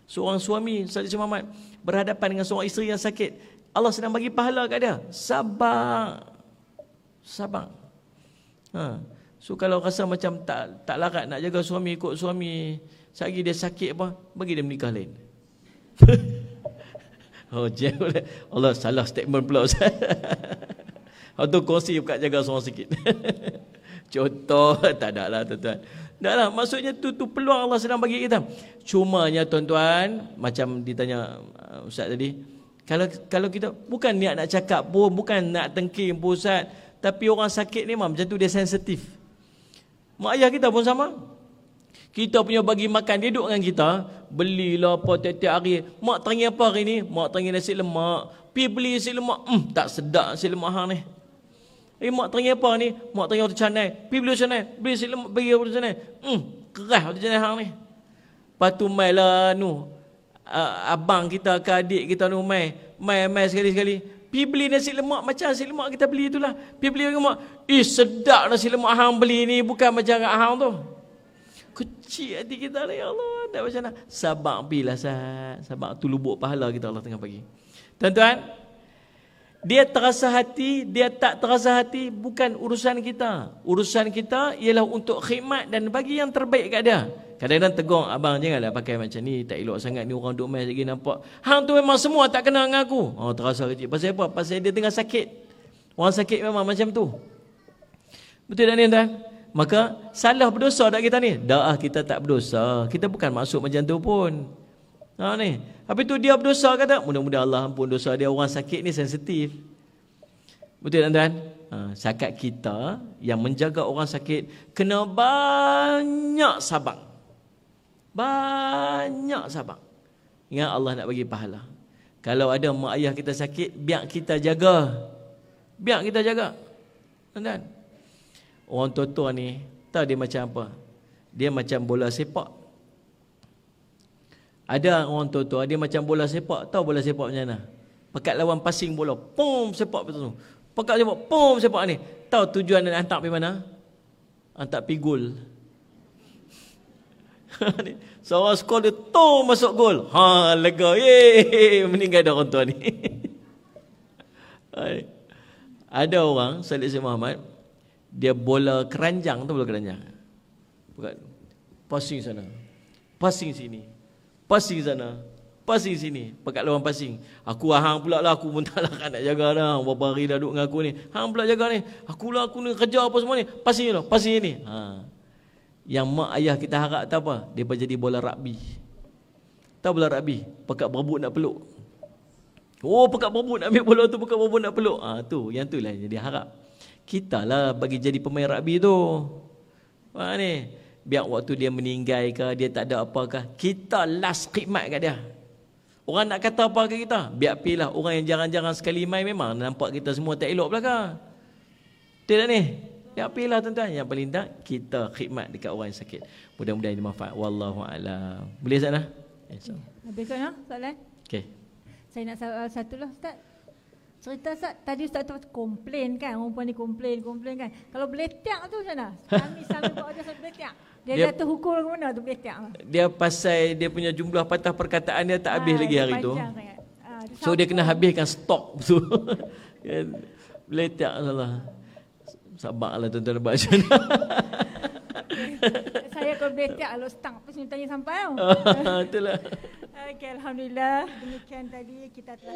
Seorang suami, Ustaz Muhammad, berhadapan dengan seorang isteri yang sakit, Allah sedang bagi pahala kat dia. Sabar. So kalau rasa macam tak larat nak jaga suami, ikut suami, sehari dia sakit apa, bagi dia menikah lain. Allah, salah statement pula Ustaz. Atau kongsi bukan jaga seorang sikit. Contoh, tak ada lah tuan-tuan. Tak lah, maksudnya tu peluang Allah sedang bagi kita. Cumanya tuan-tuan, macam ditanya Ustaz tadi, kalau kita bukan niat nak cakap pun, bukan nak tengking pun Ustaz, tapi orang sakit ni macam tu dia sensitif. Mak ayah kita pun sama. Kita punya bagi makan, dia duduk dengan kita, belilah apa tiap-tiap hari. Mak terangi apa hari ni? Mak terangi nasi lemak. Pergi beli nasi lemak, tak sedap nasi lemak hang ni. Mak terangi apa ni? Mak terangi waktu canai. Pergi beli canai, beli nasi lemak, bagi waktu canai. Keras waktu canai hang ni. Lepas tu mai lah abang kita ke adik kita mai sekali-sekali. Pergi beli nasi lemak macam nasi lemak kita beli itulah. Pergi beli lemak. Sedap nasi lemak hang beli ni, bukan macam kat hang tu. Kecil hati kita lah, ya Allah. Tak macam mana. Sabar bilah Ustaz. Sabar tu lubuk pahala kita Allah tengah bagi. Tuan-tuan, dia terasa hati, dia tak terasa hati, bukan urusan kita. Urusan kita ialah untuk khidmat dan bagi yang terbaik kat dia. Kadang-kadang tegur, abang janganlah pakai macam ni, tak elok sangat ni, orang duk main lagi nampak. Hang tu memang semua tak kenal dengan aku. Terasa kecil. Pasal apa? Pasal dia tengah sakit. Orang sakit memang macam tu. Betul tak ni tuan? Maka salah berdosa tak kita ni? Kita tak berdosa. Kita bukan maksud macam tu pun. Ni. Habis tu dia berdosa kata, mudah-mudahan Allah ampun dosa dia. Orang sakit ni sensitif. Betul tak tuan? Sakat kita yang menjaga orang sakit kena banyak sabar. Banyak sabar. Ingat Allah nak bagi pahala. Kalau ada mak ayah kita sakit, biar kita jaga. Biar kita jaga. Tuan-tuan. Orang tua-tua ni, tahu dia macam apa? Dia macam bola sepak. Ada orang tua-tua, dia macam bola sepak. Tahu bola sepak macam mana? Pekat lawan passing bola. Pum, sepak betul. Pekat sepak, pum, sepak ni. Tahu tujuan nak hantar pergi mana? Hantar pergi gol. Seorang skor dia, masuk gol. Lega. Yeay, meninggal dah orang tua ni. Ada orang, Salih Muhammad, dia bola keranjang tu, bola keranjang. Bukan. Passing sana. Passing sini. Passing sana. Passing sini. Pekat lawan passing. Aku hang pula lah, aku pun tak nak jaga dah. Berapa hari dah duduk dengan aku ni. Hang pula jaga ni. Aku ni kerja apa semua ni. Passing ni. Passing ni. Yang mak ayah kita harap tak apa? Dia jadi bola rugby. Tahu bola rugby? Pekat berebut nak peluk. Pekat berebut nak ambil bola tu, pekat berebut nak peluk. Tu, yang tu lah yang dia harap. Kita lah bagi jadi pemain rugby tu. Ni, biar waktu dia meninggal ke, dia tak ada apakah, kita last khidmat kat dia. Orang nak kata apa ke kita, biar pilih orang yang jarang-jarang sekali main, memang nampak kita semua tak elok belakang. Betul tak ni? Biar pilih tuan-tuan. Yang paling tak, kita khidmat dekat orang yang sakit. Mudah-mudahan ini manfaat. Wallahu'alam. Boleh sana? Habis kan soalan? Okey. Saya nak satu lah Ustaz. Cerita Ustaz, tadi Ustaz tu komplain kan, perempuan ni komplain kan. Kalau beletiak tu macam mana? Sami buat dia sampai beletiak. Dia terhukum ke mana tu beletiak? Dia pasal dia punya jumlah patah perkataan dia tak habis lagi hari tu. So dia kena habiskan stok tu. Beletiak salah. Sabarlah tuan-tuan buat macam mana. Saya kalau beletiak kalau stang pasti tanya sampai tau. Itulah. Okey, alhamdulillah. Demikian tadi kita telah